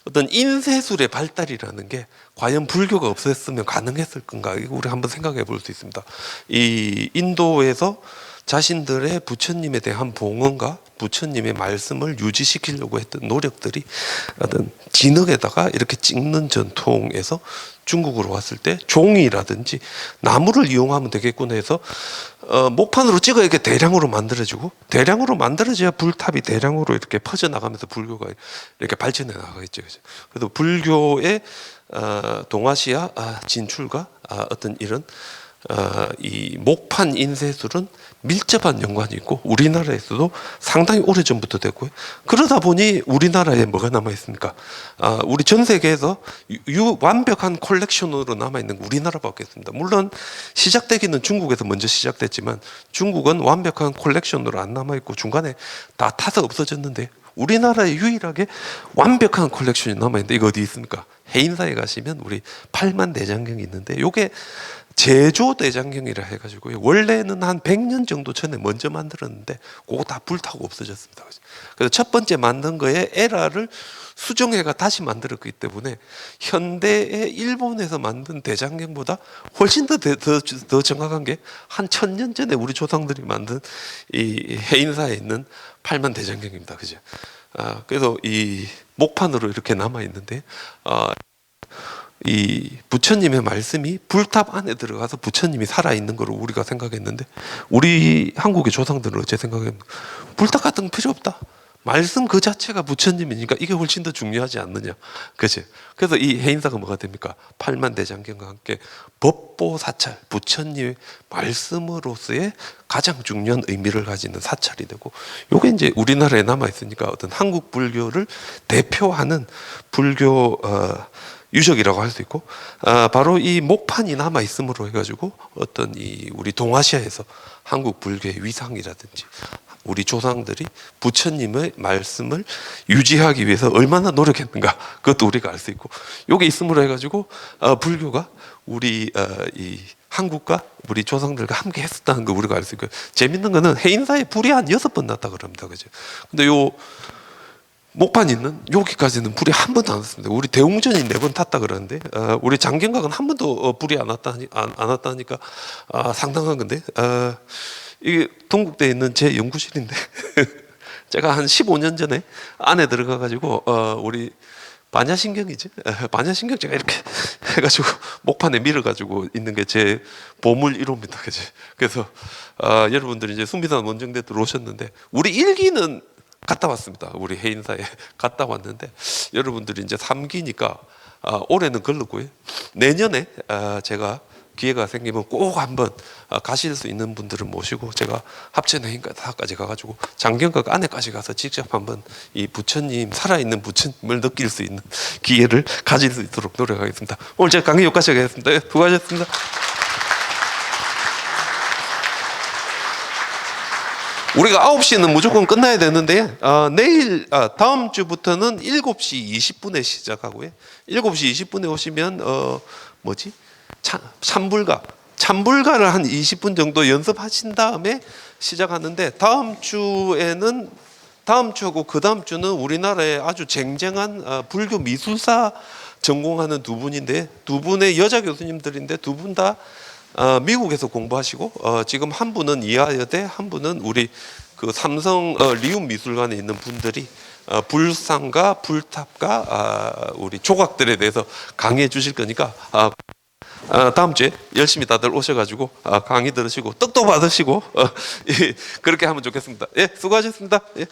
B: 어떤 인쇄술의 발달이라는 게 과연 불교가 없었으면 가능했을 건가, 이거 우리 한번 생각해 볼 수 있습니다. 이 인도에서 자신들의 부처님에 대한 봉헌과 부처님의 말씀을 유지시키려고 했던 노력들이 어떤 진흙에다가 이렇게 찍는 전통에서 중국으로 왔을 때 종이라든지 나무를 이용하면 되겠구나 해서 목판으로 찍어 이렇게 대량으로 만들어지고, 대량으로 만들어져야 불탑이 대량으로 이렇게 퍼져나가면서 불교가 이렇게 발전해 나가겠죠. 그래서 불교의 동아시아 진출과 어떤 이런 이 목판 인쇄술은 밀접한 연관이 있고 우리나라에서도 상당히 오래전부터 됐고요. 그러다 보니 우리나라에 뭐가 남아 있습니까? 우리 전 세계에서 완벽한 콜렉션으로 남아 있는 게 우리나라밖에 없습니다. 물론 시작되기는 중국에서 먼저 시작됐지만 중국은 완벽한 콜렉션으로 안 남아 있고 중간에 다 타서 없어졌는데 우리나라에 유일하게 완벽한 콜렉션이 남아 있는데 이거 어디 있습니까? 해인사에 가시면 우리 8만 대장경이 있는데 이게 제조 대장경이라 해가지고 원래는 한 100년 정도 전에 먼저 만들었는데 그거 다 불타고 없어졌습니다. 그래서 첫 번째 만든 거에 에라를 수정해가 다시 만들었기 때문에 현대의 일본에서 만든 대장경보다 훨씬 더 정확한 게 한 1000년 전에 우리 조상들이 만든 이 해인사에 있는 8만 대장경입니다. 그죠? 그래서 이 목판으로 이렇게 남아 있는데 이 부처님의 말씀이 불탑 안에 들어가서 부처님이 살아있는 거로 우리가 생각했는데 우리 한국의 조상들은 어째 생각했는가? 불탑 같은 거 필요 없다. 말씀 그 자체가 부처님이니까 이게 훨씬 더 중요하지 않느냐. 그치? 그래서 이 해인사가 뭐가 됩니까? 8만 대장경과 함께 법보사찰, 부처님의 말씀으로서의 가장 중요한 의미를 가지는 사찰이 되고 요게 이제 우리나라에 남아있으니까 어떤 한국 불교를 대표하는 불교 유적이라고 할 수 있고 바로 이 목판이 남아 있음으로 해가지고 어떤 이 우리 동아시아에서 한국 불교의 위상이라든지 우리 조상들이 부처님의 말씀을 유지하기 위해서 얼마나 노력했는가 그것도 우리가 알 수 있고 요게 있음으로 해가지고 불교가 우리 이 한국과 우리 조상들과 함께 했었다는 거 우리가 알 수 있고요. 재밌는 거는 해인사에 불이 한 6번 났다 그럽니다. 그죠? 근데 요 목판 있는 여기까지는 불이 한 번도 안 왔습니다. 우리 대웅전이 4번 탔다 그러는데 우리 장경각은 한 번도 불이 안 왔다니까 상당한 건데 이게 동국대에 있는 제 연구실인데 제가 한 15년 전에 안에 들어가 가지고 우리 반야신경이지 반야신경 제가 이렇게 해가지고 목판에 밀어가지고 있는 게 제 보물 1호입니다. 그죠? 그래서 여러분들이 이제 순비산 원정대 들어오셨는데 우리 일기는 갔다 왔습니다. 우리 해인사에 갔다 왔는데 여러분들이 이제 3기니까 올해는 걸르고요. 내년에 제가 기회가 생기면 꼭 한번 가실 수 있는 분들을 모시고 제가 합천해인까지 가가지고 장경각 안에까지 가서 직접 한번 이 부처님 살아있는 부처님을 느낄 수 있는 기회를 가질 수 있도록 노력하겠습니다. 오늘 제가 강의 여기까지 하겠습니다. 네, 수고하셨습니다. 우리가 9시는 무조건 끝나야 되는데 내일 다음 주부터는 7시 20분에 시작하고요. 7시 20분에 오시면 참불가를 한 20분 정도 연습하신 다음에 시작하는데 다음 주하고 그 다음 주는 우리나라에 아주 쟁쟁한 불교 미술사 전공하는 두 분인데 두 분의 여자 교수님들인데 두 분 다 미국에서 공부하시고 지금 한 분은 이화여대, 한 분은 우리 그 삼성 리움 미술관에 있는 분들이 불상과 불탑과 우리 조각들에 대해서 강의해 주실 거니까 다음 주에 열심히 다들 오셔가지고 강의 들으시고 떡도 받으시고 그렇게 하면 좋겠습니다. 예, 수고하셨습니다. 예.